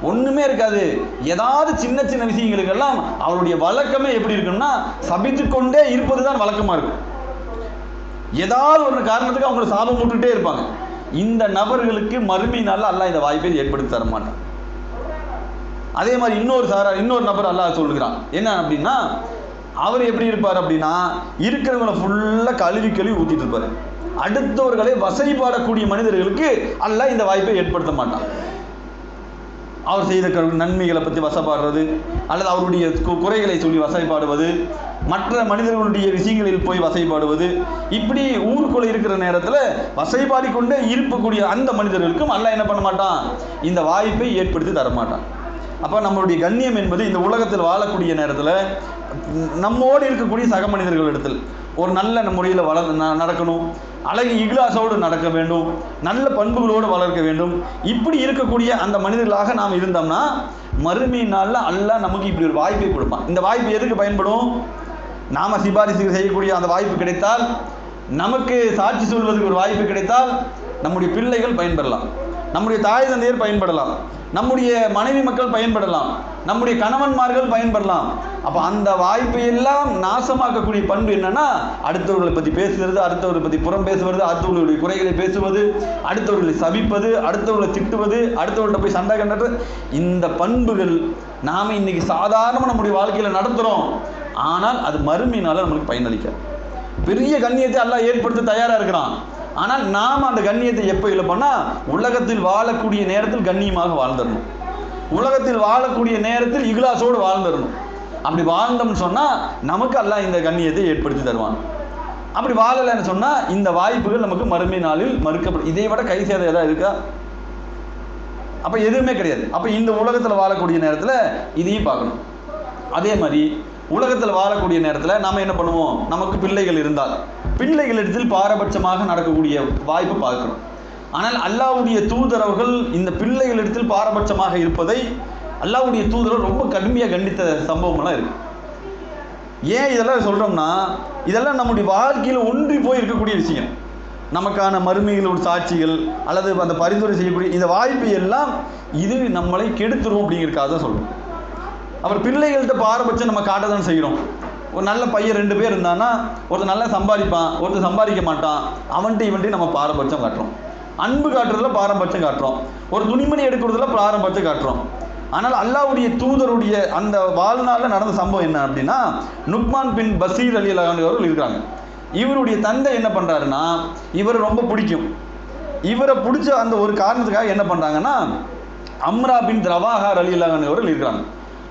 ஒன்றுமே இருக்காது. ஏதாவது சின்ன சின்ன விஷயங்களுக்கெல்லாம் அவருடைய வழக்கமே எப்படி இருக்குன்னா, சபித்து கொண்டே இருப்பது தான் வழக்கமாக இருக்கும். ஏதாவது ஒரு காரணத்துக்கு அவங்களை சாபம் விட்டுட்டே இருப்பாங்க. இந்த நபர்களுக்கு மறுமை நாளில் அல்லாஹ் இந்த வாய்ப்பை ஏற்படுத்தி தர மாட்டான். அதே மாதிரி இன்னொரு நபர் அல்லாஹ் சொல்லுகிறான். என்ன அப்படின்னா, அவர் எப்படி இருப்பார் அப்படின்னா, இருக்கிறவங்களை ஃபுல்லாக கழுவி ஊற்றிட்டு இருப்பார். அடுத்தவர்களை வசைபாடக்கூடிய மனிதர்களுக்கு அல்லாஹ் இந்த வாய்ப்பை ஏற்படுத்த மாட்டான். அவர் செய்த நன்மைகளை பற்றி வசைபாடுறது, அல்லது அவருடைய குறைகளை சொல்லி வசைபாடுவது, மற்ற மனிதர்களுடைய விஷயங்களில் போய் வசைபாடுவது, இப்படி ஊருக்குள்ளே இருக்கிற நேரத்தில் வசைபாடிக்கொண்டே இருக்கக்கூடிய அந்த மனிதர்களுக்கும் அல்லாஹ் என்ன பண்ண மாட்டான், இந்த வாய்ப்பை ஏற்படுத்தி தரமாட்டான். அப்போ நம்மளுடைய கண்ணியம் என்பது இந்த உலகத்தில் வாழக்கூடிய நேரத்தில் நம்மோடு இருக்கக்கூடிய சக மனிதர்களிடத்தில் ஒரு நல்ல முறையில் நடக்கணும், அழகு இக்லாசோடு நடக்க வேண்டும், நல்ல பண்புகளோடு வளர்க்க வேண்டும். இப்படி இருக்கக்கூடிய அந்த மனிதர்களாக நாம் இருந்தோம்னா மறுமை நாளில் அல்லாஹ் நமக்கு இப்படி ஒரு வாய்ப்பை கொடுப்பான். இந்த வாய்ப்பு எதுக்கு பயன்படும்? நாம் சிபாரிசு செய்யக்கூடிய அந்த வாய்ப்பு கிடைத்தால், நமக்கு சாட்சி சொல்வதற்கு ஒரு வாய்ப்பு கிடைத்தால், நம்முடைய பிள்ளைகள் பயன்பெறலாம், நம்முடைய தாய் தந்தையர் பயன்படலாம், நம்முடைய மனைவி மக்கள் பயன்படலாம், நம்முடைய கணவன்மார்கள் பயன்படலாம். அப்போ அந்த வாய்ப்பை எல்லாம் நாசமாக்கக்கூடிய பண்பு என்னன்னா, அடுத்தவர்களை பற்றி பேசுகிறது, அடுத்தவர்களை பற்றி புறம் பேசுவது, அடுத்தவர்களுடைய குறைகளை பேசுவது, அடுத்தவர்களை சபிப்பது, அடுத்தவர்களை திட்டுவது, அடுத்தவர்கள்ட்ட போய் சண்டை கண்டது, இந்த பண்புகள் நாம் இன்னைக்கு சாதாரணமாக நம்முடைய வாழ்க்கையில் நடத்துகிறோம். ஆனால் அது மறுமையினால நம்மளுக்கு பயனளிக்காது. பெரிய கண்ணியத்தை அல்லாஹ் ஏற்படுத்த தயாராக இருக்கிறான். ஆனால் நாம் அந்த கண்ணியத்தை எப்போ இழப்போம்னா, உலகத்தில் வாழக்கூடிய நேரத்தில் கண்ணியமாக வாழ்ந்துடணும், உலகத்தில் வாழக்கூடிய நேரத்தில் இக்லாசோடு வாழ்ந்துடணும். அப்படி வாழ்ந்தோம்னு சொன்னால் நமக்கு அல்லாஹ் இந்த கண்ணியத்தை ஏற்படுத்தி தருவான். அப்படி வாழலைன்னு சொன்னால் இந்த வாய்ப்புகள் நமக்கு மறுமை நாளில் மறுக்கப்படும். இதை விட கை சேதம் ஏதாவது இருக்கா? அப்போ எதுவுமே கிடையாது. அப்போ இந்த உலகத்தில் வாழக்கூடிய நேரத்தில் இதையும் பார்க்கணும். அதே மாதிரி உலகத்தில் வாழக்கூடிய நேரத்தில் நாம் என்ன பண்ணுவோம், நமக்கு பிள்ளைகள் இருந்தால் பிள்ளைகளிடத்தில் பாரபட்சமாக நடக்கக்கூடிய வாய்ப்பு பார்க்கணும். ஆனால் அல்லாஹ்வுடைய தூதரவர்கள் இந்த பிள்ளைகளிடத்தில் பாரபட்சமாக இருப்பதை அல்லாஹ்வுடைய தூதரவர் ரொம்ப கடுமையாக கண்டித்த சம்பவமெல்லாம் இருக்கு. ஏன் இதெல்லாம் சொல்கிறோம்னா, இதெல்லாம் நம்முடைய வாழ்க்கையில் ஒன்றி போய் இருக்கக்கூடிய விஷயம். நமக்கான மறுமைகளோட சாட்சிகள் அல்லது அந்த பரிந்துரை செய்யக்கூடிய இந்த வாய்ப்பு எல்லாம் இது நம்மளை கெடுத்துரும் அப்படிங்கிறதுக்காக தான் சொல்கிறோம். அப்புறம் பிள்ளைகள்கிட்ட பாரபட்சம் நம்ம காட்ட தான் செய்கிறோம். ஒரு நல்ல பையன் 2 பேர் இருந்தான்னா ஒருத்தர் நல்லா சம்பாதிப்பான், ஒருத்தர் சம்பாதிக்க மாட்டான், அவன்ட்டு இவன்ட்டு நம்ம பாரபட்சம் காட்டுறோம். அன்பு காட்டுறதுல பாரபட்சம் காட்டுறோம், ஒரு துணிமணி எடுக்கிறதுல பாரபட்சம் காட்டுறோம். ஆனால் அல்லாஹ்வுடைய தூதருடைய அந்த வாழ்நாளில் நடந்த சம்பவம் என்ன அப்படின்னா, நுக்மான் பின் பஷீர் ரலியல்லாஹு அன்ஹு அவர்கள் இருக்கிறாங்க. இவருடைய தந்தை என்ன பண்ணுறாருன்னா, இவரை ரொம்ப பிடிக்கும். இவரை பிடிச்ச அந்த ஒரு காரணத்துக்காக என்ன பண்ணுறாங்கன்னா, அம்ரா பின் ரவாஹா ரலியல்லாஹு அன்ஹு அவர்கள் இருக்கிறாங்க.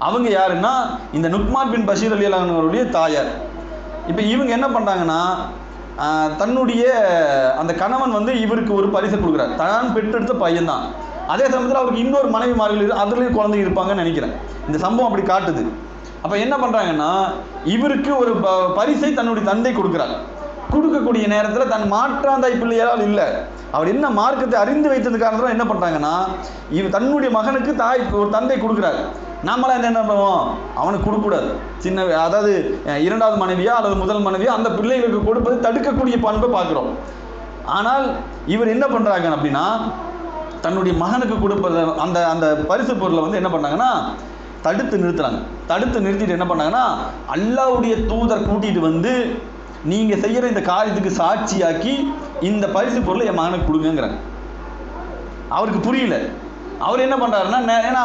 அவங்க யாருன்னா இந்த நுக்மான் பின் பஷீர் ரலியல்லாஹு அன்ஹு அவருடைய தாயார். இப்போ இவங்க என்ன பண்ணுறாங்கன்னா, தன்னுடைய அந்த கணவன் வந்து இவருக்கு ஒரு பரிசை கொடுக்குறார். தான் பெற்றெடுத்த பையன்தான். அதே சமயத்தில் அவருக்கு இன்னொரு மனைவிமார்கள் அதுலேயும் குழந்தை இருப்பாங்கன்னு நினைக்கிறேன். இந்த சம்பவம் அப்படி காட்டுது. அப்போ என்ன பண்ணுறாங்கன்னா, இவருக்கு ஒரு பரிசை தன்னுடைய தந்தை கொடுக்குறார். கொடுக்கக்கூடிய நேரத்தில் தன் மாற்றாந்தாய் பிள்ளையால் இல்லை, அவர் என்ன மார்க்கத்தை அறிந்து வைத்தது காரணத்தில் என்ன பண்ணுறாங்கன்னா, தன்னுடைய மகனுக்கு ஒரு தந்தை கொடுக்குறாரு. நாமெல்லாம் என்ன பண்ணுவோம், அவனுக்கு கொடுக்கக்கூடாது. சின்ன அதாவது 2வது மனைவியா அல்லது முதல் மனைவியா அந்த பிள்ளைகளுக்கு கொடுப்பது தடுக்கக்கூடிய பண்பை பார்க்குறோம். ஆனால் இவர் என்ன பண்ணுறாங்க அப்படின்னா, தன்னுடைய மகனுக்கு கொடுப்பது அந்த அந்த பரிசு பொருளை வந்து என்ன பண்ணாங்கன்னா தடுத்து நிறுத்துறாங்க. தடுத்து நிறுத்திட்டு என்ன பண்ணாங்கன்னா, அல்லாஹ்வுடைய தூதர் கூட்டிகிட்டு வந்து நீங்கள் செய்கிற இந்த காரியத்துக்கு சாட்சியாக்கி இந்த பரிசு பொருளை என் மகனுக்கு கொடுங்கிறாங்க. அவருக்கு புரியல. அவர் என்ன பண்ணுறாருன்னா, ஏன்னா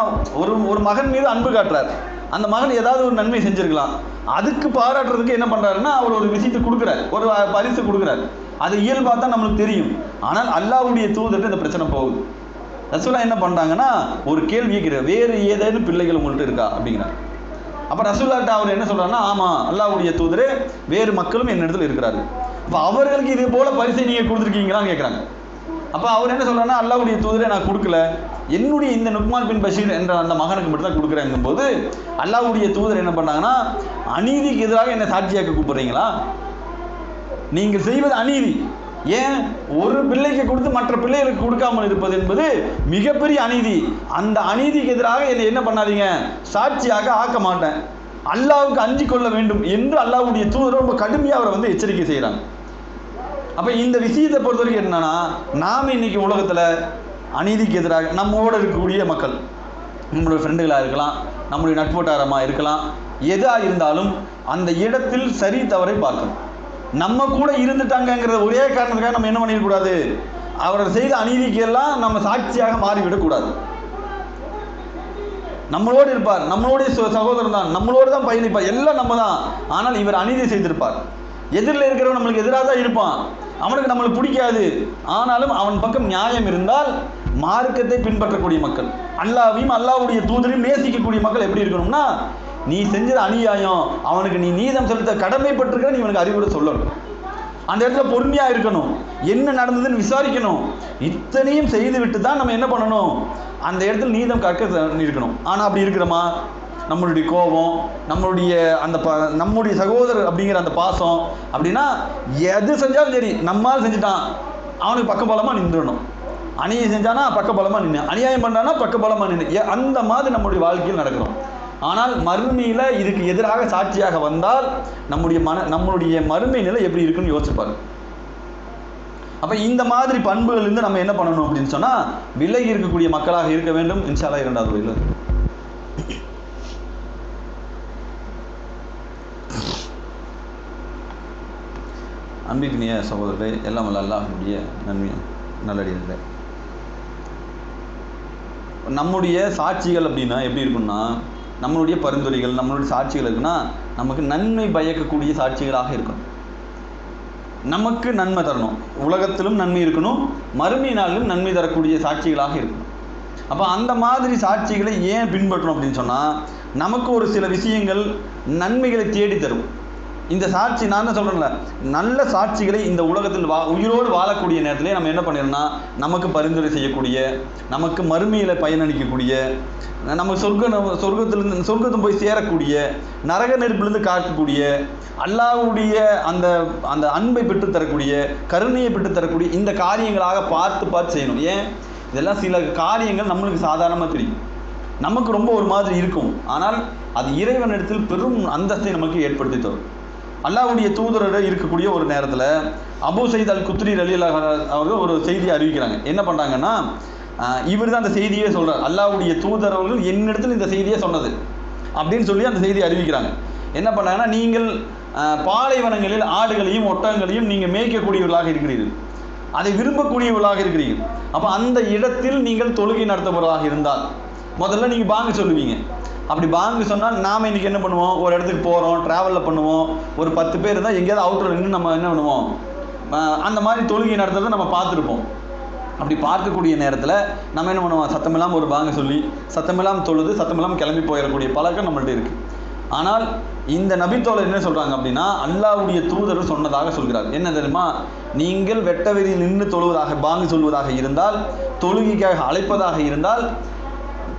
ஒரு மகன் மீது அன்பு காட்டுறார். அந்த மகன் ஏதாவது ஒரு நன்மை செஞ்சுருக்கலாம், அதுக்கு பாராட்டுறதுக்கு என்ன பண்ணுறாருன்னா அவர் ஒரு விஷயத்தை கொடுக்குறார், ஒரு பரிசு கொடுக்குறார். அது இயல்பாக தான் நம்மளுக்கு தெரியும். ஆனால் அல்லாஹ்வுடைய தூதர்கிட்ட இந்த பிரச்சனை போகுது. ரசூலுல்லாஹ் என்ன பண்ணுறாங்கன்னா ஒரு கேள்வி கேட்குறாரு, வேறு ஏதேனும் பிள்ளைகள் உங்கள்கிட்ட இருக்கா அப்படிங்கிறார். அப்போ ரசூலுல்லாஹ்ட்ட அவர் என்ன சொல்கிறாருன்னா, ஆமாம் அல்லாஹ்வுடைய தூதரே வேறு மக்களும் என்னிடத்தில் இருக்கிறாரு. அப்போ அவர்களுக்கு இதே போல் பரிசை நீங்கள் கொடுத்துருக்கீங்களான்னு கேட்குறாங்க. அப்போ அவர் என்ன சொல்கிறாருன்னா, அல்லாஹ்வுடைய தூதரே நான் கொடுக்கல, என்னுடைய இந்த நுக்மான் பின் பஷீர் என்ற அந்த மகனுக்கு மட்டும் தான் கொடுக்குறேங்கும் போது அல்லாஹ்வுடைய தூதர் என்ன பண்ணாங்கன்னா, அநீதிக்கு எதிராக என்னை சாட்சியாக்க கூப்பிட்றீங்களா? நீங்கள் செய்வது அநீதி. ஏன் ஒரு பிள்ளைக்கு கொடுத்து மற்ற பிள்ளைகளுக்கு கொடுக்காமல் இருப்பது என்பது மிகப்பெரிய அநீதி. அந்த அநீதிக்கு எதிராக என்னை என்ன பண்ணாதீங்க, சாட்சியாக ஆக்க மாட்டேன். அல்லாஹ்வுக்கு அஞ்சி கொள்ள வேண்டும் என்று அல்லாஹ்வுடைய தூதர் ரொம்ப கடுமையாக அவரை வந்து எச்சரிக்கை செய்கிறாங்க. அப்போ இந்த விஷயத்தை பொறுத்த வரைக்கும் என்னன்னா, நாம் இன்னைக்கு உலகத்தில் அநீதிக்கு எதிராக நம்மோடு இருக்கக்கூடிய மக்கள், நம்மளுடைய ஃப்ரெண்டுகளாக இருக்கலாம், நம்முடைய நட்போட்டாரமாக இருக்கலாம், எதாக இருந்தாலும் அந்த இடத்தில் சரி தவறை பார்க்கணும். நம்ம கூட இருந்துட்டாங்கிற ஒரே காரணத்துக்காக நம்ம என்ன பண்ணிடக்கூடாது, அவர்கள் செய்த அநீதிக்கு எல்லாம் நம்ம சாட்சியாக மாறிவிடக்கூடாது. நம்மளோடு இருப்பார், நம்மளுடைய சகோதரன் தான், நம்மளோடு தான் பயணிப்பார், எல்லாம் நம்ம தான். ஆனால் இவர் அநீதி செய்திருப்பார். எதிரில் இருக்கிறவன் நம்மளுக்கு எதிராக தான் இருப்பான், அவனுக்கு நம்மளுக்கு பிடிக்காது. ஆனாலும் அவன் பக்கம் நியாயம் இருந்தால் மார்க்கத்தை பின்பற்றக்கூடிய மக்கள், அல்லாஹ்வையும் அல்லாஹ்வுடைய தூதரையும் நேசிக்கக்கூடிய மக்கள் எப்படி இருக்கணும்னா, நீ செஞ்சது அநியாயம், அவனுக்கு நீ நீதம் செலுத்த கடமைப்பட்டிருக்க, நீ இவனுக்கு அறிவுரை சொல்லணும். அந்த இடத்துல பொறுமையாக இருக்கணும், என்ன நடந்ததுன்னு விசாரிக்கணும். இத்தனையும் செய்து விட்டு தான் நம்ம என்ன பண்ணணும், அந்த இடத்துல நீதம் கற்க இருக்கணும். ஆனால் அப்படி இருக்கிறோமா? நம்மளுடைய கோபம், நம்மளுடைய அந்த நம்முடைய சகோதரர் அப்படிங்கிற அந்த பாசம் அப்படின்னா எது செஞ்சாலும் சரி, நம்மால் செஞ்சுட்டான் அவனுக்கு பக்கபலமாக நின்றுடணும். அநியாயம் செஞ்சானா பக்கபலமாக நின்று, அநியாயம் பண்ணானா பக்கபலமாக நின்று, அந்த மாதிரி நம்முடைய வாழ்க்கையில் நடக்கிறோம். ஆனால் மறுமையில் இதுக்கு எதிராக சாட்சியாக வந்தால் நம்மளுடைய மறுமை நிலை எப்படி இருக்குன்னு யோசிப்பாரு. அப்போ இந்த மாதிரி பண்புகளிலிருந்து நம்ம என்ன பண்ணணும் அப்படின்னு சொன்னால், விலகி இருக்கக்கூடிய மக்களாக இருக்க வேண்டும். இன்ஷா அல்லாஹ் 2வது வழியில் அன்பிற்கினிய சகோதரர்களே, எல்லாம் வல்ல அல்லாஹ்வுடைய நன்மை நல்லடியார்களே, நம்முடைய சாட்சிகள் அப்படின்னா எப்படி இருக்குன்னா, நம்மளுடைய பரிந்துரைகள் நம்மளுடைய சாட்சிகள் இருக்குன்னா நமக்கு நன்மை பயக்கக்கூடிய சாட்சிகளாக இருக்கணும். நமக்கு நன்மை தரணும், உலகத்திலும் நன்மை இருக்கணும், மறுமை நாளிலும் நன்மை தரக்கூடிய சாட்சிகளாக இருக்கணும். அப்போ அந்த மாதிரி சாட்சிகளை ஏன் பின்பற்றணும் அப்படின்னு சொன்னால், நமக்கு ஒரு சில விஷயங்கள் நன்மைகளை தேடி தரும். இந்த சாட்சி நான் தான் சொல்கிறேன்ல, நல்ல சாட்சிகளை இந்த உலகத்தில் உயிரோடு வாழக்கூடிய நேரத்திலே நம்ம என்ன பண்ணிடணும்னா, நமக்கு பரிந்துரை செய்யக்கூடிய, நமக்கு மறுமையில் பயனளிக்கக்கூடிய, நம்ம சொர்க்கத்தை போய் சேரக்கூடிய, நரக நெருப்பிலிருந்து காக்கக்கூடிய, அல்லாஹ்வுடைய அந்த அந்த அன்பை பெற்றுத்தரக்கூடிய, கருணையை பெற்றுத்தரக்கூடிய இந்த காரியங்களாக பார்த்து செய்யணும். ஏன் இதெல்லாம் சில காரியங்கள் நம்மளுக்கு சாதாரணமாக தெரியும். நமக்கு ரொம்ப ஒரு மாதிரி இருக்கும். ஆனால் அது இறைவனிடத்தில் பெரும் அந்தஸ்தை நமக்கு ஏற்படுத்தி தரும். அல்லாஹ்வுடைய தூதரோட இருக்கக்கூடிய ஒரு நேரத்தில் அபூ சயீத் அல் குத்ரி ரலியல்லாஹு அவர்கள் ஒரு செய்தியை அறிவிக்கிறாங்க. என்ன பண்ணுறாங்கன்னா, இவர் தான் அந்த செய்தியே சொல்கிறார். அல்லாஹ்வுடைய தூதர் அவர்கள் என்னிடத்தில் இந்த செய்தியை சொன்னது அப்படின்னு சொல்லி அந்த செய்தியை அறிவிக்கிறாங்க. என்ன பண்ணாங்கன்னா, நீங்கள் பாலைவனங்களில் ஆடுகளையும் ஒட்டகங்களையும் நீங்கள் மேய்க்கக்கூடியவர்களாக இருக்கிறீர்கள், அதை விரும்பக்கூடியவர்களாக இருக்கிறீர்கள். அப்போ அந்த இடத்தில் நீங்கள் தொழுகை நடத்துபவர்களாக இருந்தால் முதல்ல நீங்கள் பாங்கு சொல்லுவீங்க. அப்படி பாங்கு சொன்னால் நாம் இன்றைக்கி என்ன பண்ணுவோம், ஒரு இடத்துக்கு போகிறோம், ட்ராவலில் பண்ணுவோம், ஒரு 10 பேர் தான் எங்கேயாவது அவுட்டரில் நின்று நம்ம என்ன பண்ணுவோம், அந்த மாதிரி தொழுகை நடத்துறதை நம்ம பார்த்துருப்போம். அப்படி பார்க்கக்கூடிய நேரத்தில் நம்ம என்ன பண்ணுவோம், சத்தமில்லாமல் ஒரு பாங்க சொல்லி சத்தமில்லாமல் தொழுது சத்தமில்லாமல் கிளம்பி போயிடக்கூடிய பழக்கம் நம்மள்ட்ட இருக்குது. ஆனால் இந்த நபித்தோழர் என்ன சொல்கிறாங்க அப்படின்னா, அல்லாஹ்வுடைய தூதர் சொன்னதாக சொல்கிறார். என்ன தெரியுமா, நீங்கள் வெட்ட வெளியில் நின்று தொழுவதாக பாங்கு சொல்வதாக இருந்தால், தொழுகைக்காக அழைப்பதாக இருந்தால்,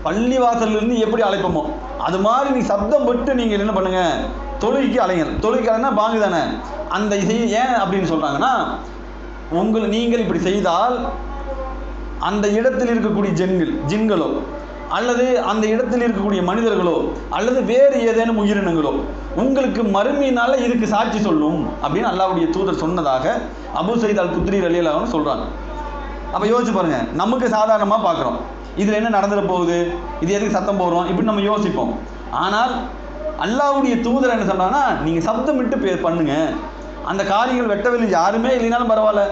பள்ளிவாசலிருந்து எப்படி அழைப்போமோ அது மாதிரி நீ சப்தம் விட்டு நீங்கள் என்ன பண்ணுங்க, தொழுகைக்கு அலைங்க. தொழுகைக்கு அலைனா பாங்கு தானே. அந்த இசை ஏன் அப்படின்னு சொல்கிறாங்கன்னா, நீங்கள் இப்படி செய்தால் அந்த இடத்தில் இருக்கக்கூடிய ஜின்களோ அல்லது அந்த இடத்தில் இருக்கக்கூடிய மனிதர்களோ அல்லது வேறு ஏதேனும் உயிரினங்களோ உங்களுக்கு மறுமையினால இதுக்கு சாட்சி சொல்லும் அப்படின்னு அல்லாஹ்வுடைய தூதர் சொன்னதாக அபூ சயீத் அல் குத்ரி ரலியல்லாஹு அன்ஹு சொல்கிறாங்க. அப்போ யோசிச்சு பாருங்க, நமக்கு சாதாரணமாக பார்க்குறோம், இதில் என்ன நடந்துட போகுது, இது எதுக்கு சத்தம் போடுறோம் இப்படின்னு நம்ம யோசிப்போம். ஆனால் அல்லாஹ்வுடைய தூதர் என்ன சொன்னாங்கன்னா, நீங்கள் சப்தமிட்டு பண்ணுங்க. அந்த காரியங்கள் வெட்டவெளி யாருமே இல்லைனாலும் பரவாயில்ல,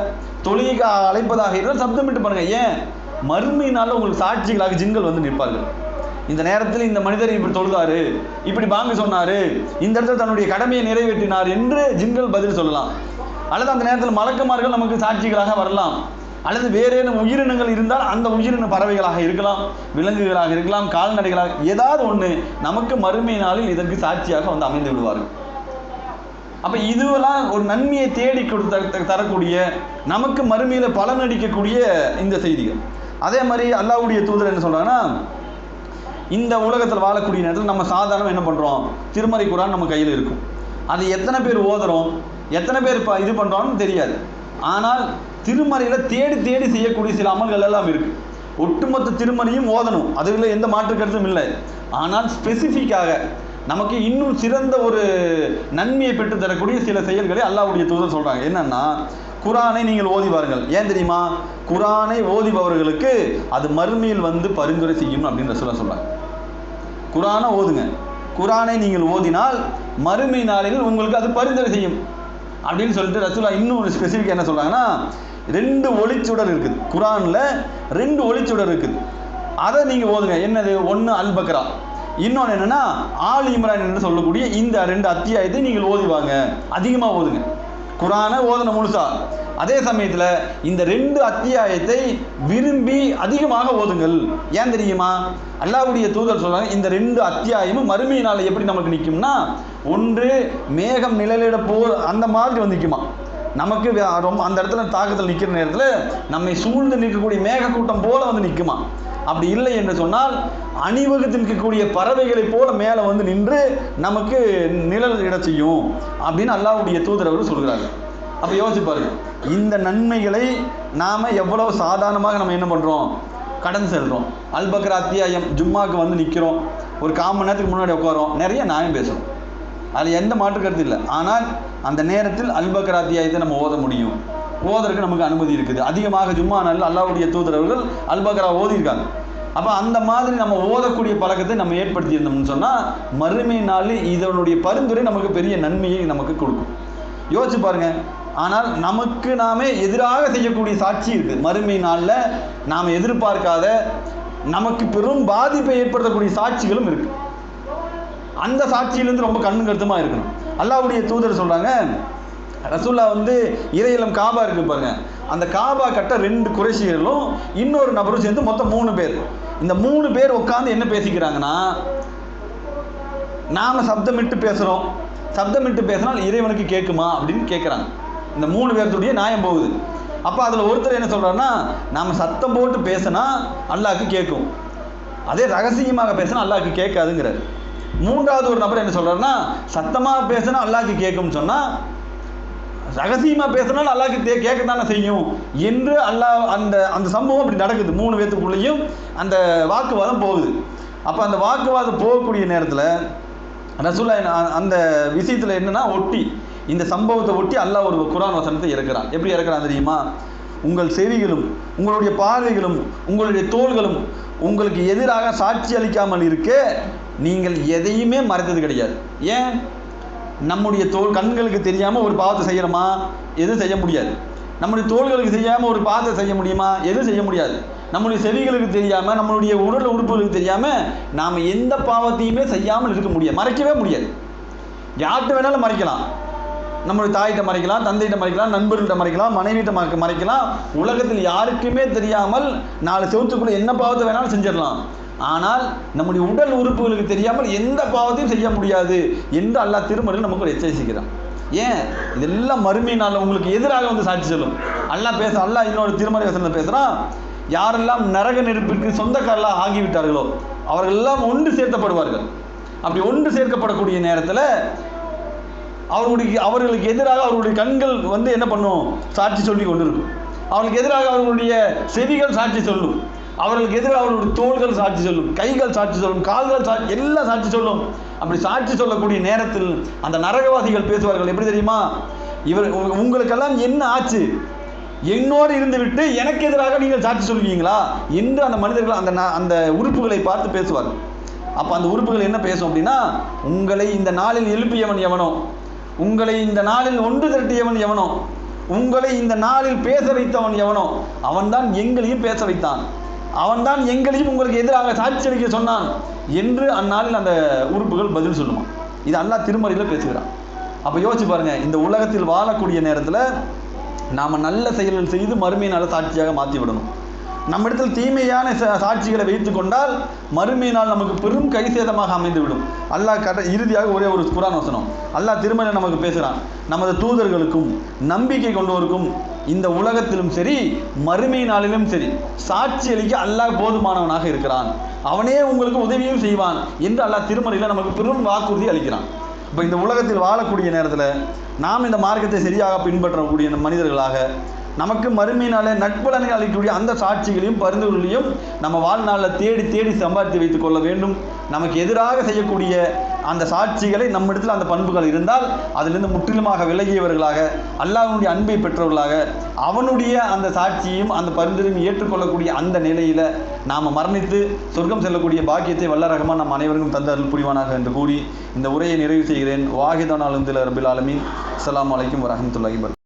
தொழுகைக்கு அழைப்பதாக இருந்தால் சப்தமிட்டு பண்ணுங்க. ஏன், மறுமையினால உங்களுக்கு சாட்சிகளாக ஜின்கள் வந்து நிற்பார்கள். இந்த நேரத்தில் இந்த மனிதர் இப்படி தொழுதாரு, இப்படி பாங்கு சொன்னார், இந்த இடத்துல தன்னுடைய கடமையை நிறைவேற்றினார் என்று ஜின்கள் பதில் சொல்லலாம். அல்லது அந்த நேரத்தில் மலக்குமார்கள் நமக்கு சாட்சிகளாக வரலாம். அல்லது வேறேனும் உயிரினங்கள் இருந்தால் அந்த உயிரின பறவைகளாக இருக்கலாம், விலங்குகளாக இருக்கலாம், கால்நடைகளாக ஏதாவது ஒன்று நமக்கு மறுமை நாளில் இதற்கு சாட்சியாக வந்து அமைந்து விடுவார்கள். அப்போ இதுவெல்லாம் ஒரு நன்மையை தேடி தரக்கூடிய, நமக்கு மறுமையில் பலனடிக்கக்கூடிய இந்த செய்திகள். அதே மாதிரி அல்லாஹ்வுடைய தூதர் என்ன சொல்கிறாங்கன்னா, இந்த உலகத்தில் வாழக்கூடிய நேரத்தில் நம்ம சாதாரணம் என்ன பண்ணுறோம், திருமறை குர்ஆன் நம்ம கையில் இருக்கும். அது எத்தனை பேர் ஓதுறோம், எத்தனை பேர் இது பண்ணுறோம்னு தெரியாது. ஆனால் திருமறையில் தேடி தேடி செய்யக்கூடிய சில அமல்கள் எல்லாம் இருக்குது. ஒட்டுமொத்த திருமறையும் ஓதணும், அதில் எந்த மாற்று கருத்தும் இல்லை. ஆனால் ஸ்பெசிஃபிக்காக நமக்கு இன்னும் சிறந்த ஒரு நன்மையை பெற்று தரக்கூடிய சில செயல்களை அல்லாஹ்வுடைய தூதர் சொல்கிறாங்க. என்னன்னா, குர்ஆனை நீங்கள் ஓதி பாருங்கள். ஏன் தெரியுமா, குர்ஆனை ஓதிபவர்களுக்கு அது மறுமையில் வந்து பரிந்துரை செய்யும் அப்படின்னு ரசூலுல்லாஹ் சொல்கிறாங்க. குர்ஆனை ஓதுங்க, குர்ஆனை நீங்கள் ஓதினால் மறுமை நாளில் உங்களுக்கு அது பரிந்துரை செய்யும் அப்படின்னு சொல்லிட்டு ரசூலுல்லாஹ் இன்னும் ஒரு ஸ்பெசிஃபிக் என்ன சொல்கிறாங்கன்னா, 2 ஒளிச்சுடர் இருக்குது குர்ஆனில், 2 ஒளிச்சுடர் இருக்குது, அதை நீங்கள் ஓதுங்க. என்னது, ஒன்று அல் பக்ரா, இன்னொன்று என்னென்னா ஆல் இம்ரான் என்று சொல்லக்கூடிய இந்த 2 அத்தியாயத்தை நீங்கள் ஓதிவாங்க, அதிகமாக ஓதுங்க. குர்ஆனை ஓதன முழுசா, அதே சமயத்தில் இந்த 2 அத்தியாயத்தை விரும்பி அதிகமாக ஓதுங்கள். ஏன் தெரியுமா, அல்லாஹ்வுடைய தூதர் சொல்கிறாங்க, இந்த 2 அத்தியாயமும் மறுமையினால் எப்படி நமக்கு நிற்கும்னா, ஒன்று மேகம் நிழலிட அந்த மாதிரி வந்து நிற்குமா. நமக்கு ரொம்ப அந்த இடத்துல தாக்கத்தில் நிற்கிற நேரத்தில் நம்மை சூழ்ந்து நிற்கக்கூடிய மேகக்கூட்டம் போல வந்து நிற்குமா. அப்படி இல்லை என்று சொன்னால் அணிவகுத்து நிற்கக்கூடிய பறவைகளை போல மேலே வந்து நின்று நமக்கு நிழல் இட செய்யும் அப்படின்னு அல்லாஹ்வுடைய தூதர் அவர்கள் சொல்கிறாங்க. அப்போ யோசிச்சு பாருங்க, இந்த நன்மைகளை நாம் எவ்வளவு சாதாரணமாக நம்ம என்ன பண்ணுறோம், கடந்து செல்கிறோம். அல் பக்ரா அத்தியாயம் ஜும்மாவுக்கு வந்து நிற்கிறோம், ஒரு 1/4 மணி நேரத்துக்கு முன்னாடி உட்காரோம், நிறைய நியாயம் பேசுகிறோம், அதில் எந்த மாற்று கருத்து இல்லை. ஆனால் அந்த நேரத்தில் அல் பக்ரா அத்தியாயத்தை நம்ம ஓத முடியும், ஓதற்கு நமக்கு அனுமதி இருக்குது. அதிகமாக ஜும்மா நாளில் அல்லாஹ்வுடைய தூதர் அவர்கள் அல் பக்ரா ஓதியிருக்காங்க. அப்போ அந்த மாதிரி நம்ம ஓதக்கூடிய பழக்கத்தை நம்ம ஏற்படுத்தி இருந்தோம்னு சொன்னால் மறுமை நாளில் இதனுடைய பரிந்துரை நமக்கு பெரிய நன்மையை நமக்கு கொடுக்கும். யோசிச்சு பாருங்க. ஆனால் நமக்கு நாமே எதிராக செய்யக்கூடிய சாட்சி இருக்குது. மறுமை நாளில் நாம் எதிர்பார்க்காத நமக்கு பெரும் பாதிப்பை ஏற்படுத்தக்கூடிய சாட்சிகளும் இருக்குது. அந்த சாட்சியிலேருந்து ரொம்ப கண்ணு கருத்துமாக இருக்கணும். அல்லாஹ்வுடைய தூதர் சொல்கிறாங்க, ரசூலுல்லாஹ் வந்து இறையிலம் காபா இருக்கு பாருங்க, அந்த காபா கட்ட 2 குறைஷியர்களும் இன்னொரு நபரும் சேர்ந்து மொத்தம் 3 பேர். இந்த 3 பேர் உட்காந்து என்ன பேசிக்கிறாங்கன்னா, நாம் சப்தமிட்டு பேசுகிறோம், சப்தமிட்டு பேசினால் இறைவனுக்கு கேட்குமா அப்படின்னு கேட்குறாங்க. இந்த 3 பேர்த்துடைய நியாயம் போகுது. அப்போ அதில் ஒருத்தர் என்ன சொல்கிறாருன்னா, நாம் சத்தம் போட்டு பேசினா அல்லாஹ்க்கு கேட்கும், அதே ரகசியமாக பேசினா அல்லாஹ்க்கு கேட்காதுங்கிறார். 3வது ஒரு நபர் என்ன சொல்கிறாருன்னா, சத்தமாக பேசினா அல்லாஹ்க்கு கேட்கும்னு சொன்னால் ரகசியமாக பேசினாலும் அல்லாஹ்க்கு கேட்கத்தானே செய்யும் என்று அல்லாஹ் அந்த சம்பவம் அப்படி நடக்குது. 3 பேத்துக்குள்ளேயும் அந்த வாக்குவாதம் போகுது. அப்போ அந்த வாக்குவாதம் போகக்கூடிய நேரத்தில் ரசூலுல்லாஹ் அந்த விஷயத்தில் என்னன்னா ஒட்டி இந்த சம்பவத்தை ஒட்டி அல்லாஹ் ஒரு குர்ஆன் வசனத்தை இறக்குறான். எப்படி இறக்குறான் தெரியுமா? உங்கள் செவிகளும் உங்களுடைய பார்வைகளும் உங்களுடைய தோள்களும் உங்களுக்கு எதிராக சாட்சி அளிக்காமல் இருக்க நீங்கள் எதையுமே மறைத்தது கிடையாது. ஏன்? நம்முடைய கண்களுக்கு தெரியாமல் ஒரு பாவத்தை செய்யணுமா? எதுவும் செய்ய முடியாது. நம்முடைய தோள்களுக்கு தெரியாமல் ஒரு பாவத்தை செய்ய முடியுமா? எதுவும் செய்ய முடியாது. நம்முடைய செவிகளுக்கு தெரியாமல், நம்மளுடைய உடல் உறுப்புகளுக்கு தெரியாமல் நாம் எந்த பாவத்தையுமே செய்யாமல் இருக்க முடியாது, மறைக்கவே முடியாது. யார்கிட்ட வேணாலும் மறைக்கலாம். நம்மளுடைய தாயிட்ட மறைக்கலாம், தந்தையிட்ட மறைக்கலாம், நண்பர்கள்ட்ட மறைக்கலாம், மனைவிட்ட மறைக்கலாம். உலகத்தில் யாருக்குமே தெரியாமல் 4 செவத்துக்குள்ள என்ன பாவத்தை வேணாலும் செஞ்சிடலாம். ஆனால் நம்முடைய உடல் உறுப்புகளுக்கு தெரியாமல் எந்த பாவத்தையும் செய்ய முடியாது என்று அல்லாஹ் திருமறையில் நமக்கு எச்சரிக்கிறான். ஏன்? இதெல்லாம் மறுமை நாளில் உங்களுக்கு எதிராக வந்து சாட்சி சொல்லும். அல்லாஹ் இன்னொரு திருமறை வசனத்தில் பேசுகிறான், யாரெல்லாம் நரக நெருப்பிற்கு சொந்தக்காரர்களாக ஆகிவிட்டார்களோ அவர்கள் எல்லாம் ஒன்று சேர்க்கப்படுவார்கள். அப்படி ஒன்று சேர்க்கப்படக்கூடிய நேரத்தில் அவர்களுக்கு எதிராக அவர்களுடைய கண்கள் வந்து என்ன பண்ணும்? சாட்சி சொல்லி கொண்டிருக்கும். அவர்களுக்கு எதிராக அவர்களுடைய செவிகள் சாட்சி சொல்லும். அவர்களுக்கு எதிராக அவர்களுடைய தோள்கள் சாட்சி சொல்லும், கைகள் சாட்சி சொல்லும், கால்கள் எல்லாம் சாட்சி சொல்லும். அப்படி சாட்சி சொல்லக்கூடிய நேரத்தில் அந்த நரகவாதிகள் பேசுவார்கள். எப்படி தெரியுமா? உங்களுக்கெல்லாம் என்ன ஆச்சு? என்னோடு இருந்து விட்டு எனக்கு எதிராக நீங்கள் சாட்சி சொல்வீங்களா என்று அந்த மனிதர்கள் அந்த உறுப்புகளை பார்த்து பேசுவார்கள். அப்போ அந்த உறுப்புகள் என்ன பேசும் அப்படின்னா, உங்களை இந்த நாளில் எழுப்பியவன் எவனோ, உங்களை இந்த நாளில் ஒன்று திரட்டியவன் எவனோ, உங்களை இந்த நாளில் பேச வைத்தவன் எவனோ அவன்தான் எங்களையும் பேச வைத்தான், அவன்தான் எங்களையும் உங்களுக்கு எதிராக சாட்சி அளிக்க சொன்னான் என்று அந்நாளில் அந்த உறுப்புகள் பதில் சொல்லுமா. இது அல்லாஹ் திருமறையில் பேசுகிறான். அப்போ யோசிச்சு பாருங்க, இந்த உலகத்தில் வாழக்கூடிய நேரத்தில் நாம் நல்ல செயல்கள் செய்து மறுமையினால் சாட்சியாக மாற்றி விடணும். நம்ம இடத்தில் தீமையான சாட்சிகளை வைத்து கொண்டால் மறுமையினால் நமக்கு பெரும் கைசேதமாக அமைந்துவிடும். அல்லாஹ் இறுதியாக ஒரே ஒரு குர்ஆன் வசனம் அல்லாஹ் திருமறையில் நமக்கு பேசுகிறான். நமது தூதர்களுக்கும் நம்பிக்கை கொண்டோருக்கும் இந்த உலகத்திலும் சரி மறுமை நாளிலும் சரி சாட்சி அளிக்க அல்லாஹ் போதுமானவனாக இருக்கிறான், அவனே உங்களுக்கு உதவியும் செய்வான் என்று அல்லாஹ் திருமறையில் நமக்கு பெரும் வாக்குறுதி அளிக்கிறான். இப்போ இந்த உலகத்தில் வாழக்கூடிய நேரத்தில் நாம் இந்த மார்க்கத்தை சரியாக பின்பற்றக்கூடிய மனிதர்களாக நமக்கு மறுமையினாலே நட்பலனை அளிக்கக்கூடிய அந்த சாட்சிகளையும் பரிந்துரைகளையும் நம்ம வாழ்நாளில் தேடி தேடி சம்பாதித்து வைத்துக் கொள்ள வேண்டும். நமக்கு எதிராக செய்யக்கூடிய அந்த சாட்சிகளை நம்மிடத்தில் அந்த பண்புகள் இருந்தால் அதிலிருந்து முற்றிலுமாக விலகியவர்களாக, அல்லாஹ்வுடைய அன்பை பெற்றவர்களாக, அவனுடைய அந்த சாட்சியையும் அந்த பரிந்துரையும் ஏற்றுக்கொள்ளக்கூடிய அந்த நிலையில் நாம் மரணித்து சொர்க்கம் செல்லக்கூடிய பாக்கியத்தை வல்ல ரஹ்மான் நம் அனைவருக்கும் தந்து அருள் புரிவானாக என்று கூறி இந்த உரையை நிறைவு செய்கிறேன். வாஹிதான அல்ஹம்துலில்லாஹி ரப்பில் ஆலமீன். அஸ்ஸலாமு அலைக்கும் வரஹ்மத்துல்லாஹி வபரகாத்துஹு.